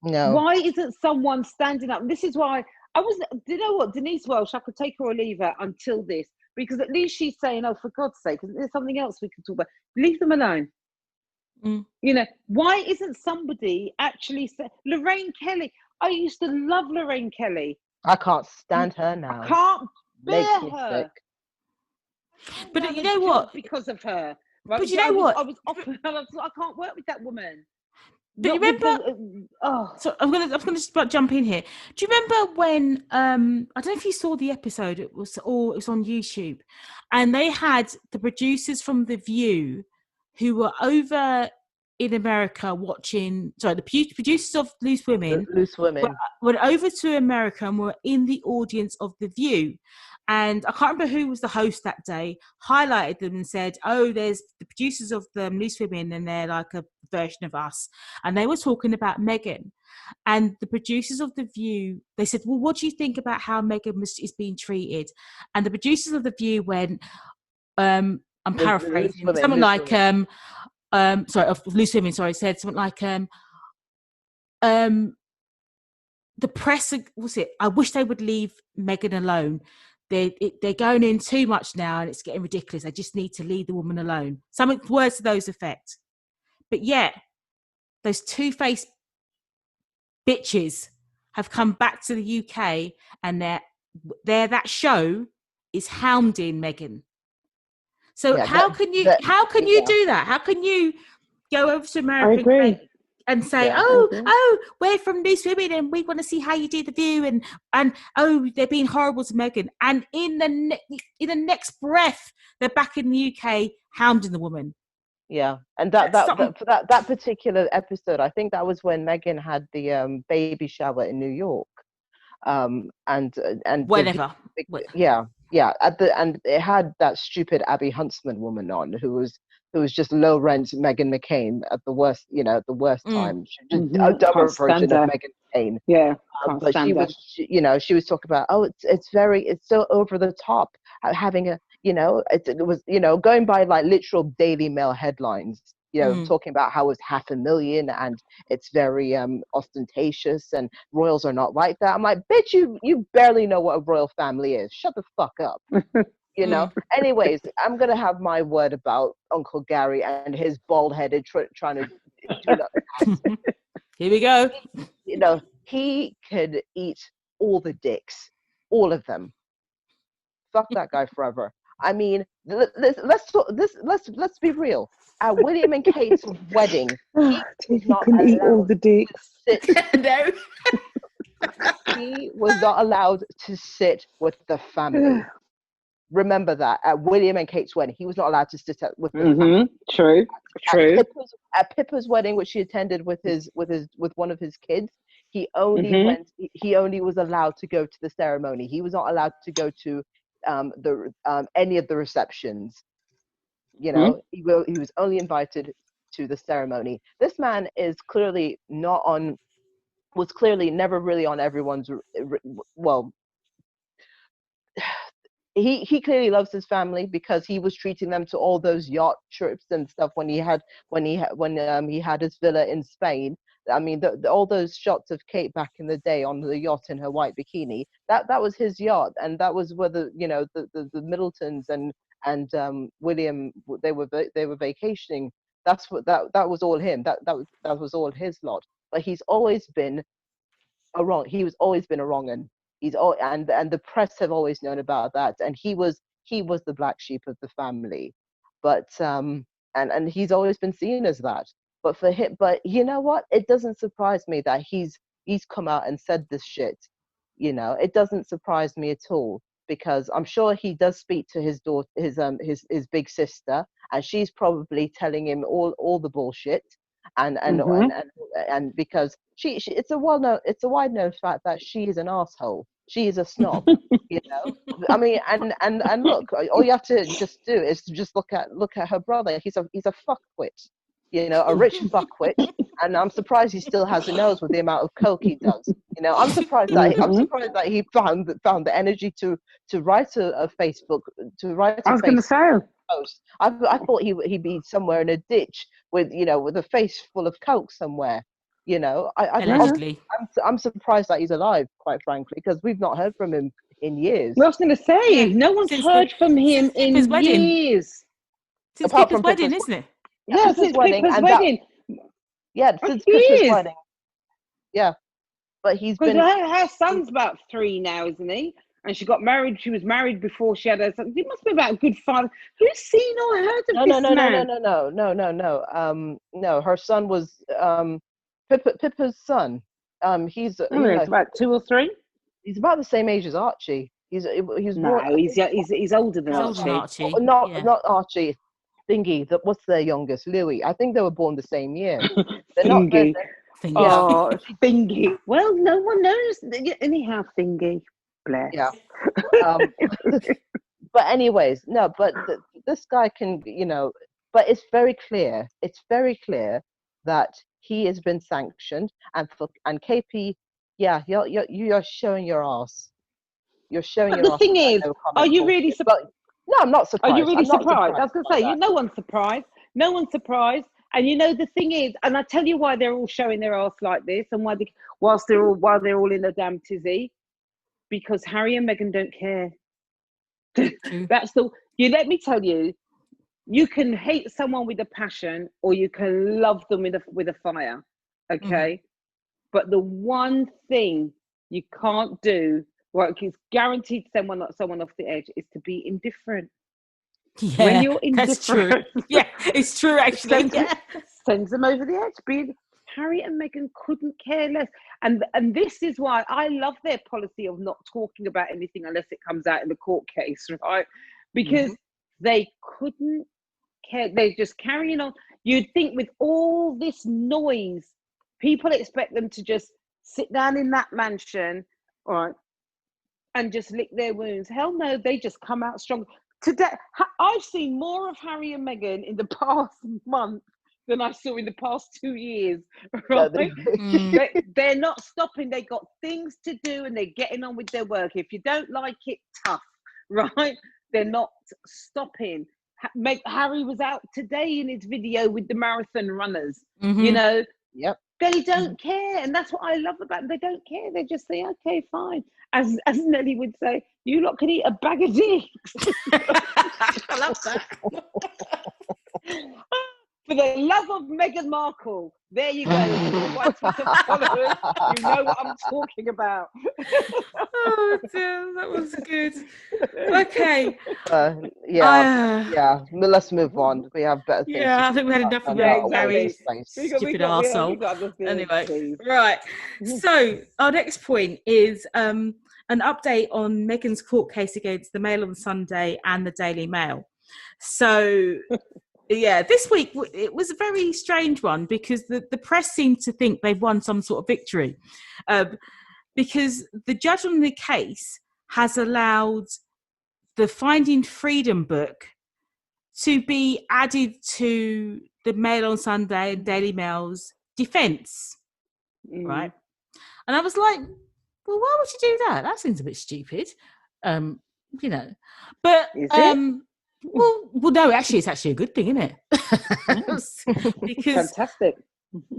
No. Why isn't someone standing up? This is why do you know what? Denise Welsh, I could take her or leave her until this, because at least she's saying, oh, for God's sake, there's something else we can talk about. Leave them alone. You know, why isn't somebody actually Lorraine Kelly? I used to love Lorraine Kelly. I can't stand her now. I can't bear Makes me her. sick. But you know what? Because of her. Right? But you know what? I was off. I can't work with that woman. But you remember? So I'm gonna just jump in here. Do you remember when I don't know if you saw the episode? It was on YouTube, and they had the producers from The View who were over in America watching. Sorry, the producers of Loose Women. Went over to America and were in the audience of The View. And I can't remember who was the host that day, highlighted them and said, oh, there's the producers of the Loose Women and they're like a version of us. And they were talking about Meghan. And the producers of The View, they said, well, what do you think about how Meghan is being treated? And the producers of The View went, I'm paraphrasing, something like, of Loose Women, said something like, the press, I wish they would leave Meghan alone. They're going in too much now and it's getting ridiculous. They just need to leave the woman alone. Some words to those effect. But yet, those two-faced bitches have come back to the UK and that show is hounding Meghan. So how can you do that? How can you go over to America and say, we're from Loose Women and we want to see how you do The View and they're being horrible to Meghan, and in the next breath they're back in the UK hounding the woman. Yeah, and that particular episode, I think that was when Meghan had the baby shower in New York, and whenever, and it had that stupid Abby Huntsman woman on who was just low rent Meghan McCain at the worst, at the worst time. She just a dumber version of Meghan McCain. Yeah, but she was talking about, it's so over the top, having a, it was going by like literal Daily Mail headlines, talking about how it's 500,000 and it's very ostentatious and royals are not like that. I'm like, bitch, you barely know what a royal family is. Shut the fuck up. Anyways, I'm gonna have my word about Uncle Gary and his bald-headed trying to do that. Here we go. He could eat all the all of them. Fuck that guy forever. I mean, let's be real. At William and Kate's wedding, he can eat all the dicks. No. He was not allowed to sit with the family. Remember that at William and Kate's wedding, he was not allowed to sit with the family. True. At Pippa's wedding, which he attended with one of his kids, he only went. He only was allowed to go to the ceremony. He was not allowed to go to any of the receptions. He was only invited to the ceremony. This man is clearly was clearly never really on everyone's. Well, he clearly loves his family because he was treating them to all those yacht trips and stuff when he had his villa in Spain. I mean, all those shots of Kate back in the day on the yacht in her white bikini, that was his yacht, and that was where the Middletons and William they were vacationing. That was all him. That was all his lot. But he's always been he was always been a wrong 'un. And the press have always known about that, and he was the black sheep of the family, but and he's always been seen as that. But for him, but you know what? It doesn't surprise me that he's come out and said this shit. It doesn't surprise me at all, because I'm sure he does speak to his daughter, his big sister, and she's probably telling him all the bullshit. And because it's a wide known fact that she is an asshole. She is a snob. I mean, and look, all you have to just do is to just look at her brother. He's a fuckwit, a rich fuckwit, and I'm surprised he still has a nose with the amount of coke he does. I'm surprised that he found the energy to write a Facebook, to write. I was going to say, post. I thought he'd be somewhere in a ditch with with a face full of coke somewhere. Allegedly. I'm surprised that he's alive, quite frankly, because we've not heard from him in years. Well, I was going to say, no one's heard from him in Pippa's wedding. years. Since Apart Pippa's from wedding, Pippa's- isn't it? Yeah, since Pippa's wedding. Since He Pippa's is. wedding. Yeah, but he's Because been. her son's about 3 now, isn't he? And she got married. She was married before she had her son. It must be about a good 5. Who's seen or heard of this man? No. Her son was Pippa's son. He's It's about 2 or 3. He's about the same age as Archie. He's No, he's older than He's older than Archie. Archie. Not Archie. Thingy. What's their youngest? Louis. I think they were born the same year. They're Thingy. Thingy. Oh, Thingy. Well, no one knows. Anyhow, Thingy. Bless. Yeah. But anyways, no. But this guy can, But it's very clear. It's very clear that he has been sanctioned, and KP. Yeah, you're showing your ass. You're showing But your the ass. thing is, are you really surprised? No, I'm not surprised. Are you really I'm not surprised? I was going to say, that. no one's surprised. No one's surprised. And the thing is, and I tell you why they're all showing their ass like this, and why while they're all in a damn tizzy, because Harry and Meghan don't care. That's you. Let me tell you, you can hate someone with a passion, or you can love them with a fire. Okay, but the one thing you can't do, it's guaranteed to send someone off the edge, is to be indifferent. Yeah, when you're indifferent, that's true. Yeah, it's true actually. Sends them over the edge. Harry and Meghan couldn't care less, and this is why I love their policy of not talking about anything unless it comes out in the court case, right? Because they couldn't care. They're just carrying on. You'd think with all this noise, people expect them to just sit down in that mansion, all right, and just lick their wounds. Hell no, they just come out strong. Today, I've seen more of Harry and Meghan in the past month than I saw in the past 2 years. Right? They're not stopping. They got things to do, and they're getting on with their work. If you don't like it, tough, right? They're not stopping. Harry was out today in his video with the marathon runners. Yep. They don't care, and that's what I love about them. They don't care. They just say, "Okay, fine." As Nelly would say, "You lot can eat a bag of dicks." I love that. For the love of Meghan Markle, there you go. My Twitter followers, you know what I'm talking about. Oh dear, that was good. Okay. Yeah. Let's move on. We have better things. Yeah, I think we had enough of that. Very stupid arsehole. Anyway, right. So our next point is an update on Meghan's court case against the Mail on Sunday and the Daily Mail. So. Yeah, this week it was a very strange one because the press seemed to think they've won some sort of victory because the judge on the case has allowed the Finding Freedom book to be added to the Mail on Sunday and Daily Mail's defence, right? And I was like, well, why would you do that? That seems a bit stupid, But is it? Well, no. Actually, it's actually a good thing, isn't it? Because fantastic.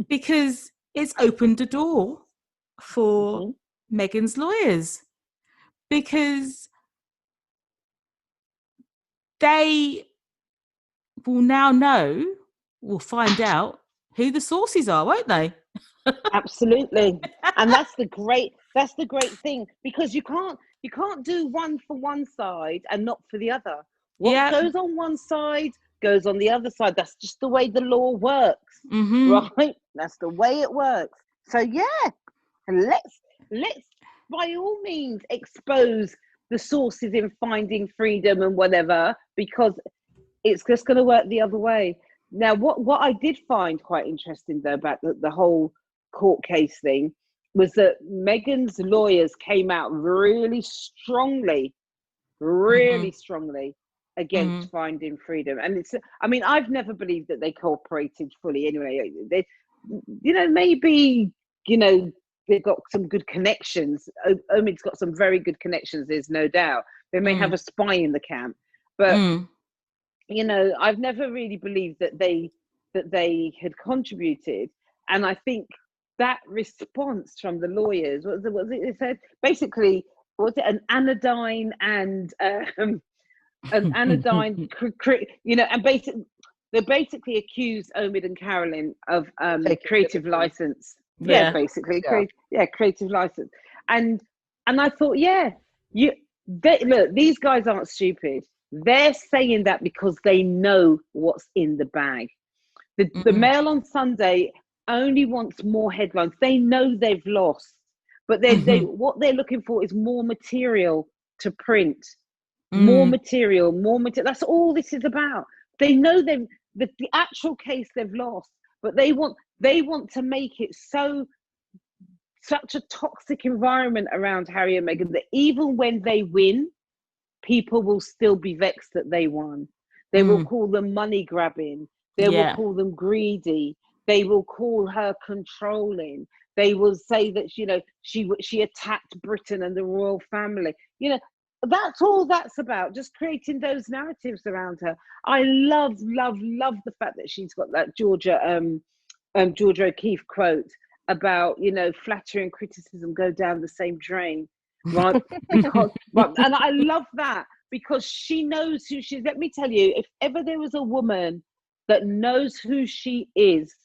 Because it's opened a door for Meghan's lawyers, because they will now know, will find out who the sources are, won't they? Absolutely, and that's the great thing, because you can't do one for one side and not for the other. What goes on one side goes on the other side. That's just the way the law works, right? That's the way it works. So let's by all means expose the sources in Finding Freedom and whatever, because it's just going to work the other way. Now, what I did find quite interesting though about the whole court case thing was that Meghan's lawyers came out really strongly against Finding Freedom. And I've never believed that they cooperated fully anyway. They, maybe, they've got some good connections. Omid's got some very good connections, there's no doubt. They may have a spy in the camp, but you know, I've never really believed that they had contributed, and I think that response from the lawyers, what was it they said? Basically, was it an anodyne and an anodyne, you know, and basically they basically accused Omid and Carolyn of creative license. Yeah, basically, creative license. And I thought, look, these guys aren't stupid. They're saying that because they know what's in the bag. The Mail on Sunday only wants more headlines. They know they've lost, but what they're looking for is more material to print. More material. That's all this is about. They know the actual case they've lost, but they want to make it such a toxic environment around Harry and Meghan that even when they win, people will still be vexed that they won. They will call them money grabbing. They will call them greedy. They will call her controlling. They will say that, you know, she attacked Britain and the royal family. You know, that's all that's about, just creating those narratives around her. I love the fact that she's got that Georgia O'Keeffe quote about, you know, flattery and criticism go down the same drain, right? And I love that because she knows who she is. Let me tell you, if ever there was a woman that knows who she is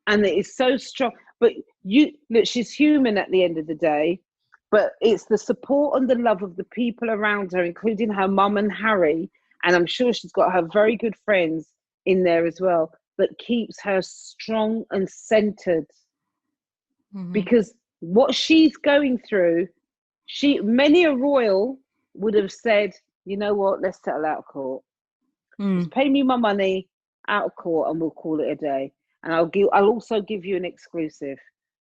and that is so strong, but look, she's human at the end of the day, but it's the support and the love of the people around her, including her mum and Harry, and I'm sure she's got her very good friends in there as well, that keeps her strong and centered. Because what she's going through, many a royal would have said, you know what, let's settle out of court. Just pay me my money out of court and we'll call it a day. And I'll also give you an exclusive.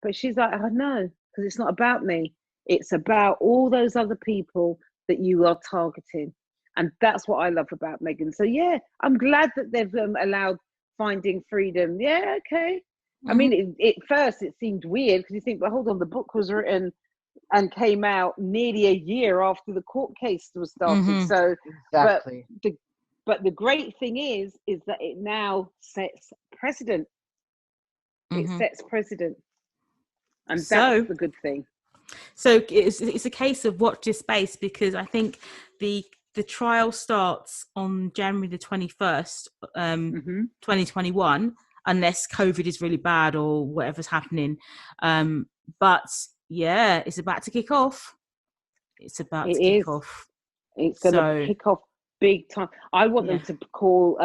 But she's like, oh no, because it's not about me. It's about all those other people that you are targeting. And that's what I love about Meghan. So yeah, I'm glad that they've allowed Finding Freedom. Yeah, okay. I mean, first it seemed weird because you think, well, hold on, the book was written and came out nearly a year after the court case was started. So, exactly. But the great thing is that it now sets precedent. It sets precedent, and that's the good thing. So it's a case of watch this space, because I think the trial starts on January the 21st, 2021. Unless COVID is really bad or whatever's happening. But yeah, it's about to kick off. It's about to kick off. It's going to kick off big time. I want them to call,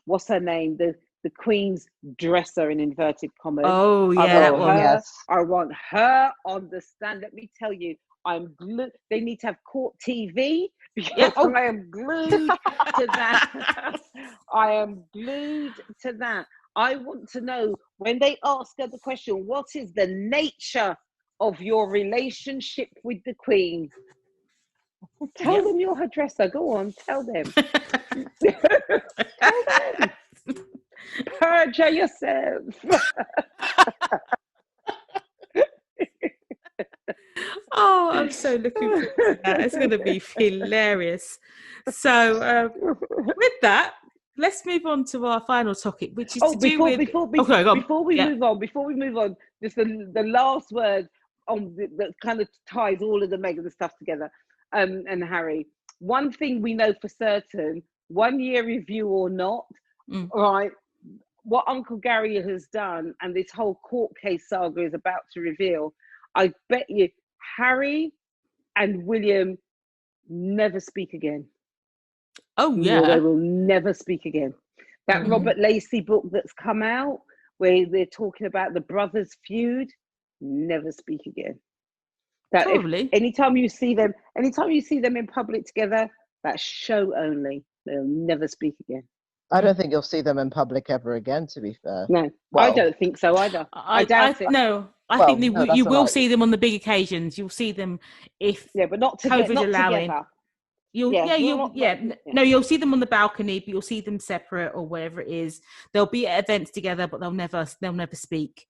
what's her name? The Queen's dresser, in inverted commas. Oh, yeah. I want her on the stand. Let me tell you, I'm glued. They need to have court TV because I am glued to that. I am glued to that. I want to know, when they ask her the question, what is the nature of your relationship with the Queen? Tell them you're her dresser. Go on, tell them. Tell them. Perjure yourself. Oh, I'm so looking forward to that. It's going to be hilarious. So with that, let's move on to our final topic, which is before we move on, just the last word on that kind of ties all of the Meghan stuff together, and Harry. One thing we know for certain, 1 year review or not, right? What Uncle Gary has done and this whole court case saga is about to reveal. I bet you Harry and William never speak again. Oh, yeah. They will never speak again. That Robert Lacey book that's come out, where they're talking about the brothers' feud, never speak again. That Probably. Anytime you see them in public together, that's show only. They'll never speak again. I don't think you'll see them in public ever again, to be fair. No, I don't think so either. I doubt it. No, I think you will see them on the big occasions. You'll see them if but not COVID not allowing. Together. You'll see them on the balcony, but you'll see them separate or whatever it is. They'll be at events together, but they'll never speak.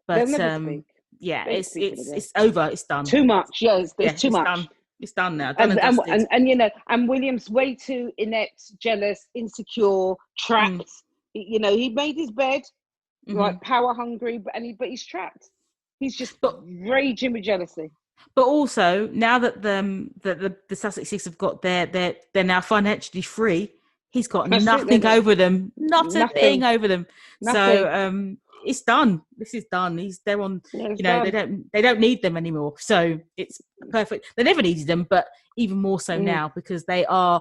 But they'll never speak. Yeah, it's over. It's done. Too much. It's too much. Done. It's done now. Done and dusted. And you know, and William's way too inept, jealous, insecure, trapped. You know, he made his bed, right, power hungry, but he's trapped. He's just raging with jealousy. But also, now that the Sussexes have got they're now financially free, he's got nothing over them. Not a thing over them. So it's done. This is done. They're on, you know, they don't need them anymore. So it's perfect. They never needed them, but even more so now, because they are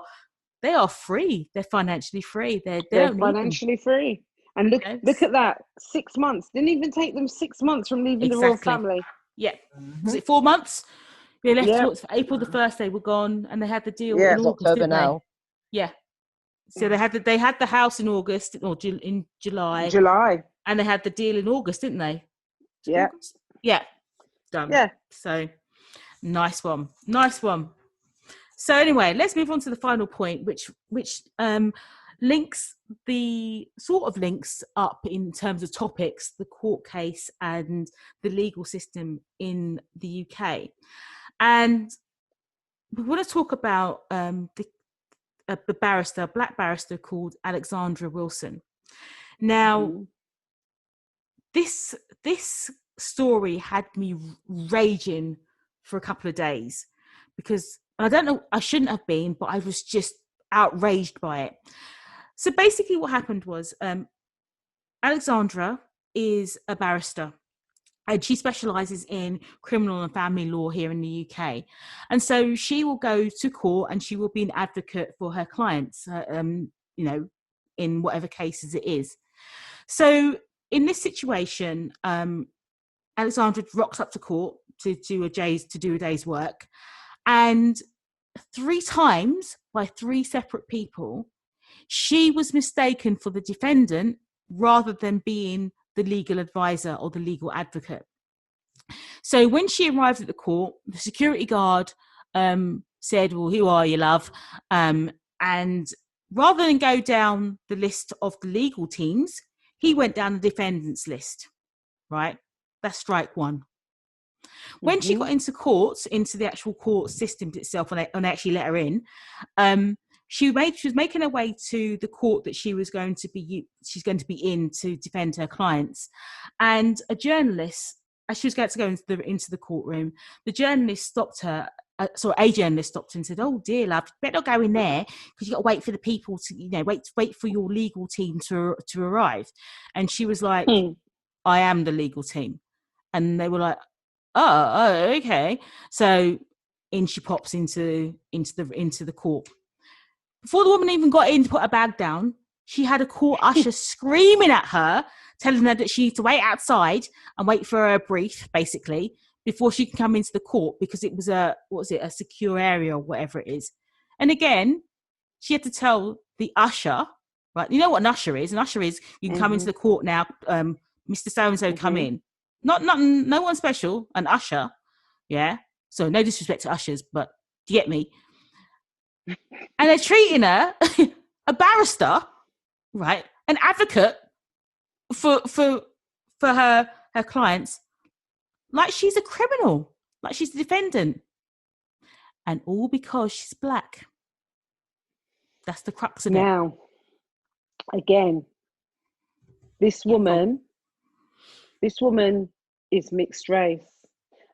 free. They're financially free. They're financially free. And look at that. 6 months. Didn't even take them 6 months from leaving the royal family. Yeah. Was it 4 months? They left for April the 1st. They were gone, and they had the deal in August, October didn't now. They? Yeah. So they had the house in August or in July. And they had the deal in August, didn't they? Yeah. August? Yeah. Done. Yeah. So nice one. So anyway, let's move on to the final point, which links up in terms of topics, the court case and the legal system in the UK. And we want to talk about the black barrister called Alexandra Wilson. Now, this story had me raging for a couple of days because I don't know, I shouldn't have been, but I was just outraged by it. So basically what happened was Alexandra is a barrister and she specialises in criminal and family law here in the UK. And so she will go to court and she will be an advocate for her clients, you know, in whatever cases it is. So in this situation, Alexandra rocks up to court to do a day's work. And 3 times by 3 separate people, she was mistaken for the defendant rather than being the legal advisor or the legal advocate. So when she arrived at the court, the security guard said, well, who are you, love? And rather than go down the list of the legal teams, he went down the defendant's list, right? That's strike 1. When she got into court, into the actual court systems itself, and they actually let her in, she was making her way to the court that she's going to be in to defend her clients. And a journalist, as she was going to go into the courtroom, a journalist stopped her and said, "Oh dear, love, you better not go in there because you got to wait for the people to, you know, wait for your legal team to arrive." And she was like, "I am the legal team," and they were like, "Oh, okay." So in she pops into the court. Before the woman even got in to put her bag down, she had a court usher screaming at her, telling her that she needs to wait outside and wait for her brief, basically, before she can come into the court because it was a secure area or whatever it is. And again, she had to tell the usher, right? You know what an usher is? An usher is you can come into the court now, Mr. So-and-so, come in. No one special, an usher, yeah? So no disrespect to ushers, but do you get me? And they're treating her, a barrister, right, an advocate for her clients, like she's a criminal, like she's the defendant. And all because she's black. That's the crux of it. Now, again, this woman is mixed race.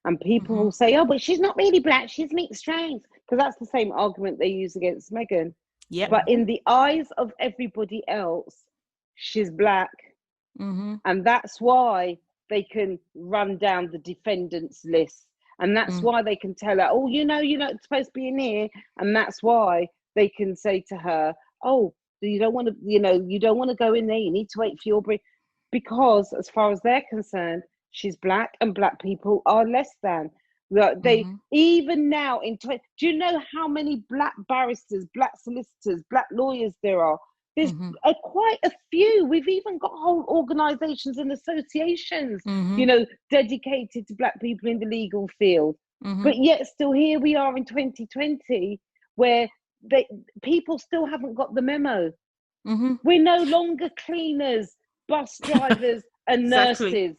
And people will say, "Oh, but she's not really black, she's mixed race." Because that's the same argument they use against Meghan. Yeah. But in the eyes of everybody else, she's black. And that's why they can run down the defendants list. And that's why they can tell her, "Oh, you're not supposed to be in here." And that's why they can say to her, "Oh, you don't want to go in there. You need to wait for your brief." Because as far as they're concerned, she's black and black people are less than. They even now do you know how many black barristers, black solicitors, black lawyers there are? There's quite a few. We've even got whole organizations and associations, dedicated to black people in the legal field. But yet still here we are in 2020 where people still haven't got the memo. We're no longer cleaners, bus drivers and nurses.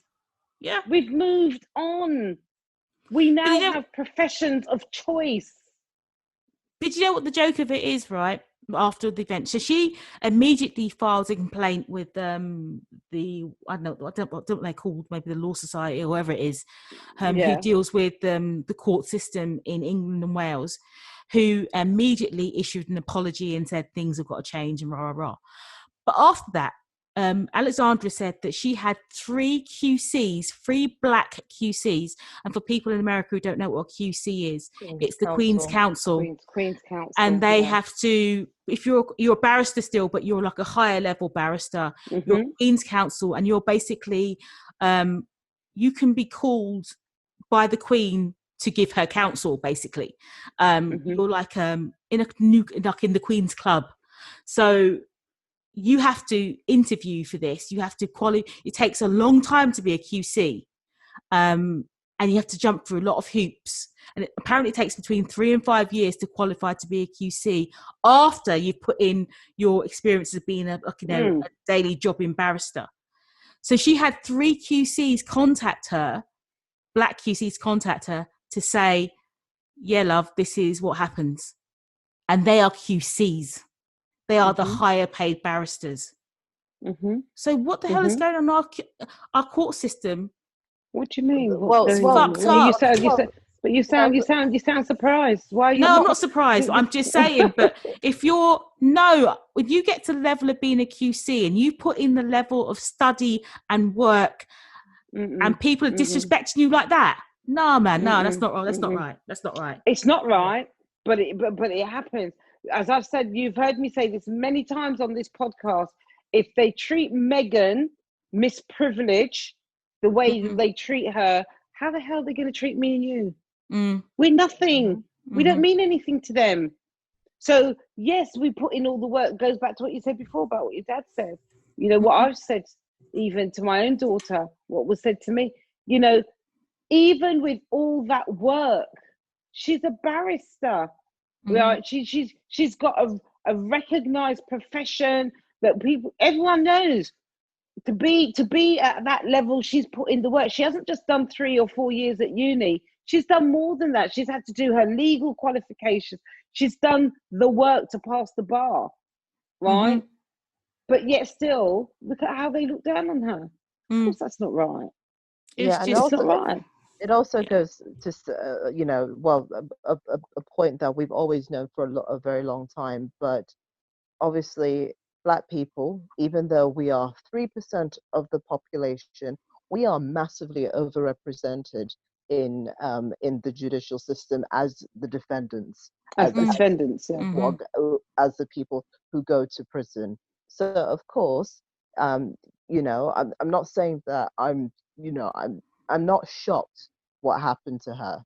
Yeah. We've moved on. We now have professions of choice. But you know what the joke of it is, right? After the event, so she immediately files a complaint with the I don't know what they're called, maybe the Law Society or whoever it is, who deals with the court system in England and Wales, who immediately issued an apology and said things have got to change and rah rah rah. But after that, Alexandra said that she had three black QCs. And for people in America who don't know what a QC is, it's the Queen's Counsel. Queen's Counsel. And they have to, if you're a barrister still, but you're like a higher level barrister, you're Queen's Counsel, and you're basically, you can be called by the Queen to give her counsel, basically. You're like in the Queen's Club. So you have to interview for this. You have to qualify. It takes a long time to be a QC. And you have to jump through a lot of hoops. And it apparently takes between 3 and 5 years to qualify to be a QC after you've put in your experience of being a daily jobbing barrister. So she had 3 QCs contact her, black QCs contact her to say, yeah, love, this is what happens. And they are QCs. They are the higher paid barristers. So what the hell is going on in our court system? What do you mean? Well, fucked up. You sound surprised. Why? I'm not surprised. I'm just saying. But when you get to the level of being a QC and you put in the level of study and work, and people are disrespecting you like that, no, man, no, that's not right. That's not right. That's not right. It's not right, but it happens. As I've said, you've heard me say this many times on this podcast. If they treat Meghan, Miss Privilege, the way they treat her, how the hell are they going to treat me and you? We're nothing. We don't mean anything to them. So, yes, we put in all the work. Goes back to what you said before about what your dad said. You know, what I've said even to my own daughter, what was said to me. You know, even with all that work, she's a barrister. Right? She's got a recognised profession that everyone knows. To be at that level, she's put in the work. She hasn't just done 3 or 4 years at uni. She's done more than that. She's had to do her legal qualifications. She's done the work to pass the bar, right? But yet still, look at how they look down on her. Of course, that's not right. It's not right. It also goes to, a point that we've always known for a very long time. But obviously, Black people, even though we are 3% of the population, we are massively overrepresented in the judicial system as the defendants, as the people who go to prison. So of course, I'm not saying that I'm not shocked what happened to her,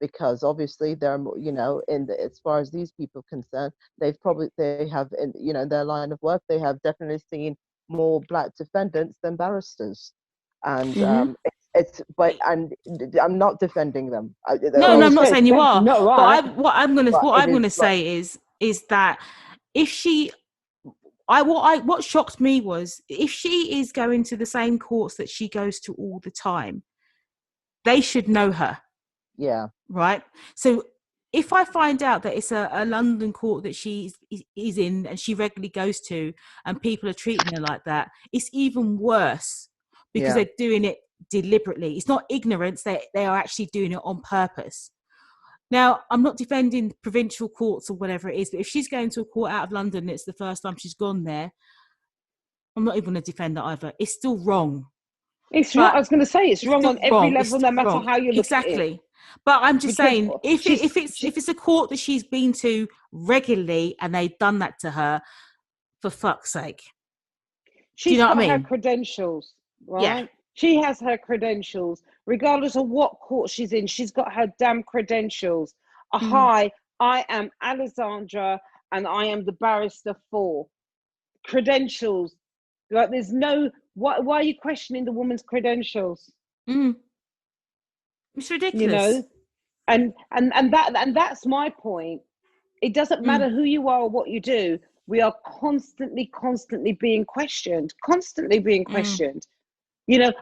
because obviously they're, as far as these people are concerned, they have in their line of work, they have definitely seen more Black defendants than barristers, and I'm not defending them. No, I'm not saying you are. Not right. But what I'm gonna say is that if she, what shocked me was, if she is going to the same courts that she goes to all the time, they should know her. Yeah. Right. So if I find out that it's a London court that she is in and she regularly goes to, and people are treating her like that, it's even worse, because they're doing it deliberately. It's not ignorance. They are actually doing it on purpose. Now, I'm not defending provincial courts or whatever it is, but if she's going to a court out of London, it's the first time she's gone there, I'm not even going to defend that either. It's still wrong. It's wrong. I was going to say it's wrong on every level, no matter how you look at it. But I'm just saying, if it's a court that she's been to regularly and they've done that to her, for fuck's sake. She's got her credentials, right? Yeah. She has her credentials, regardless of what court she's in. She's got her damn credentials. Hi, I am Alexandra, and I am the barrister for credentials. Like, there's no. Why are you questioning the woman's credentials? It's ridiculous. And that's my point. It doesn't matter who you are or what you do. We are constantly being questioned.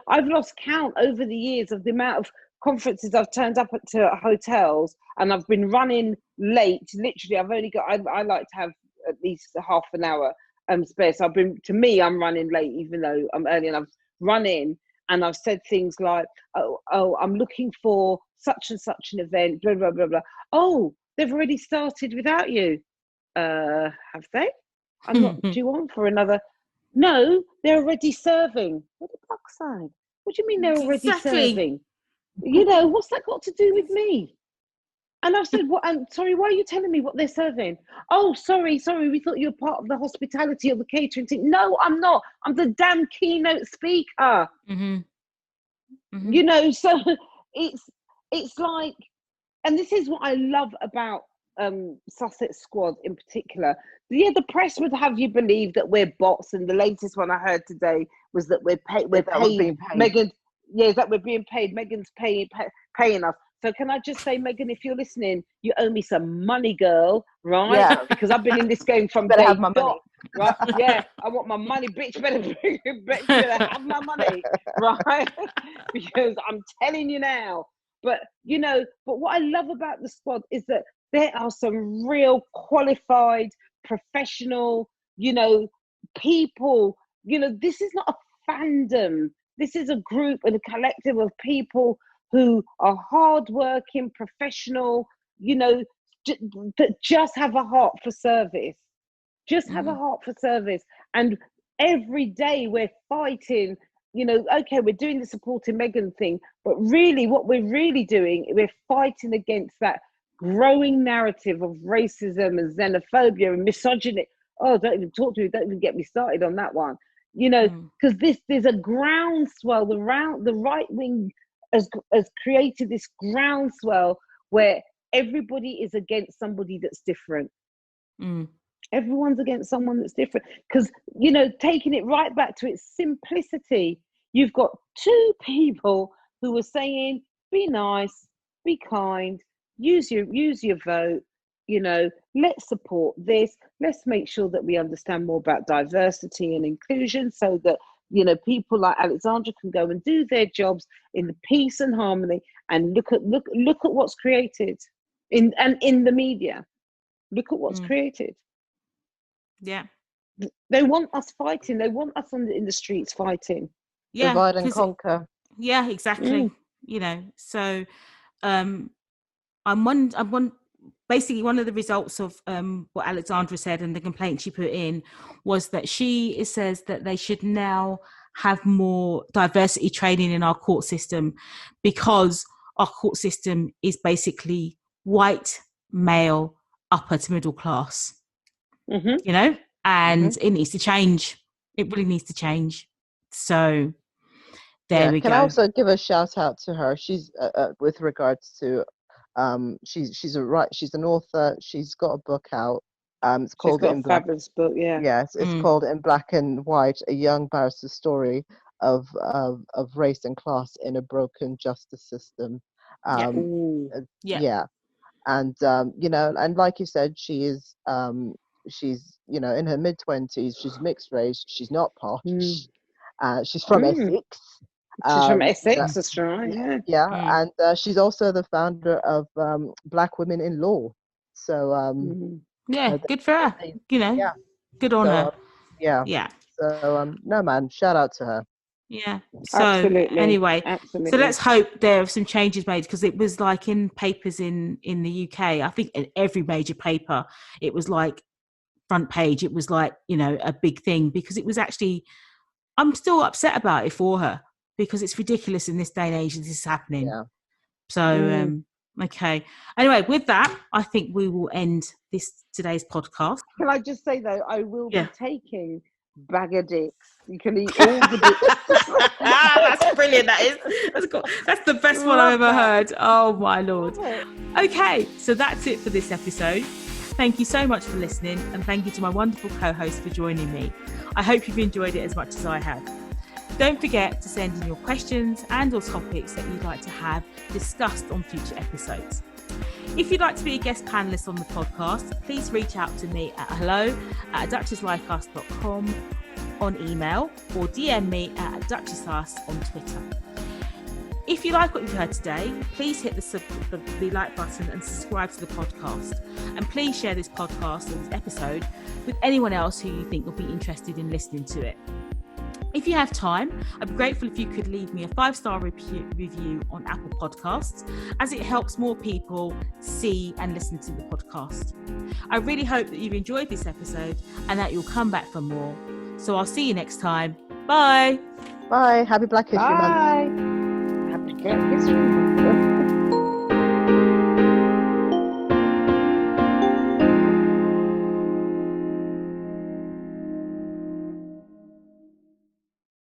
I've lost count over the years of the amount of conferences I've turned up to hotels, and I've been running late. Literally, I've only got. I like to have at least half an hour spare. So I'm running late, even though I'm early, and I've run in and I've said things like, oh, I'm looking for such and such an event, blah blah blah blah. Oh, they've already started without you. Have they? I'm not due on for another. No, they're already serving. What the fuck's that? What do you mean they're already serving? You know, what's that got to do with me? And I've said, what? I'm sorry, why are you telling me what they're serving? Oh, sorry, we thought you were part of the hospitality or the catering team. No, I'm not. I'm the damn keynote speaker. Mm-hmm. Mm-hmm. You know, so it's like, and this is what I love about Sussex Squad in particular. Yeah, the press would have you believe that we're bots, and the latest one I heard today was that we're paid. Meghan, that we're being paid. Meghan's paying us. So can I just say, Meghan, if you're listening, you owe me some money, girl, right? Yeah. Because I've been in this game from Better day have my money. dot, right? Yeah, I want my money, bitch. Better have my money, right? Because I'm telling you now. But you know, but what I love about the squad is that there are some real qualified, professional, you know, people. You know, this is not a fandom. This is a group and a collective of people who are hardworking, professional, you know, that just have a heart for service. Just have a heart for service. And every day we're fighting, you know, okay, we're doing the supporting Meghan thing, but really what we're really doing, we're fighting against that growing narrative of racism and xenophobia and misogyny. Oh, don't even talk to me. Don't even get me started on that one. You know, because there's a groundswell, the right wing has created this groundswell where everybody is against somebody that's different. Everyone's against someone that's different. Because, you know, taking it right back to its simplicity, you've got two people who are saying, be nice, be kind, use your vote, you know, let's support this. Let's make sure that we understand more about diversity and inclusion so that, you know, people like Alexandra can go and do their jobs in the peace and harmony, and look at what's created in the media. Look at what's created. Yeah. They want us fighting. They want us in the streets fighting. Yeah. Divide and conquer. Yeah, exactly. You know, so basically one of the results of what Alexandra said and the complaint she put in was that it says that they should now have more diversity training in our court system, because our court system is basically white, male, upper to middle class, you know, and it needs to change. It really needs to change. So there we go. Can I also give a shout out to her? She's with regards to she's an author. She's got a book out. It's called a fabulous book. Yes, it's called In Black and White: A Young Barrister's Story of Race and Class in a Broken Justice System. Yeah. And you know, and like you said, she's you know, in her mid-20s. She's mixed race. She's not posh. She's from Essex. She's from Essex, that's right. Yeah. And she's also the founder of Black Women in Law. So good for her. You know, good on her. Yeah. So no, man, shout out to her. Yeah. So absolutely. Anyway, absolutely. So let's hope there are some changes made, because it was like in papers in the UK, I think in every major paper, it was like front page. It was like, you know, a big thing, because it was actually, I'm still upset about it for her, because it's ridiculous in this day and age that this is happening. Yeah. So, okay. Anyway, with that, I think we will end today's podcast. Can I just say, though, I will be taking bag of dicks. You can eat all the dicks. That's brilliant. That's the best one I've ever heard. Oh, my Lord. Okay, so that's it for this episode. Thank you so much for listening, and thank you to my wonderful co-host for joining me. I hope you've enjoyed it as much as I have. Don't forget to send in your questions and or topics that you'd like to have discussed on future episodes. If you'd like to be a guest panelist on the podcast, please reach out to me at hello@aduchesslikeus.com on email, or DM me at @duchessus on Twitter. If you like what you've heard today, please hit the like button and subscribe to the podcast. And please share this podcast or this episode with anyone else who you think will be interested in listening to it. If you have time, I'd be grateful if you could leave me a 5-star review on Apple Podcasts, as it helps more people see and listen to the podcast. I really hope that you've enjoyed this episode and that you'll come back for more. So I'll see you next time. Bye. Bye. Happy Black History Month. Bye.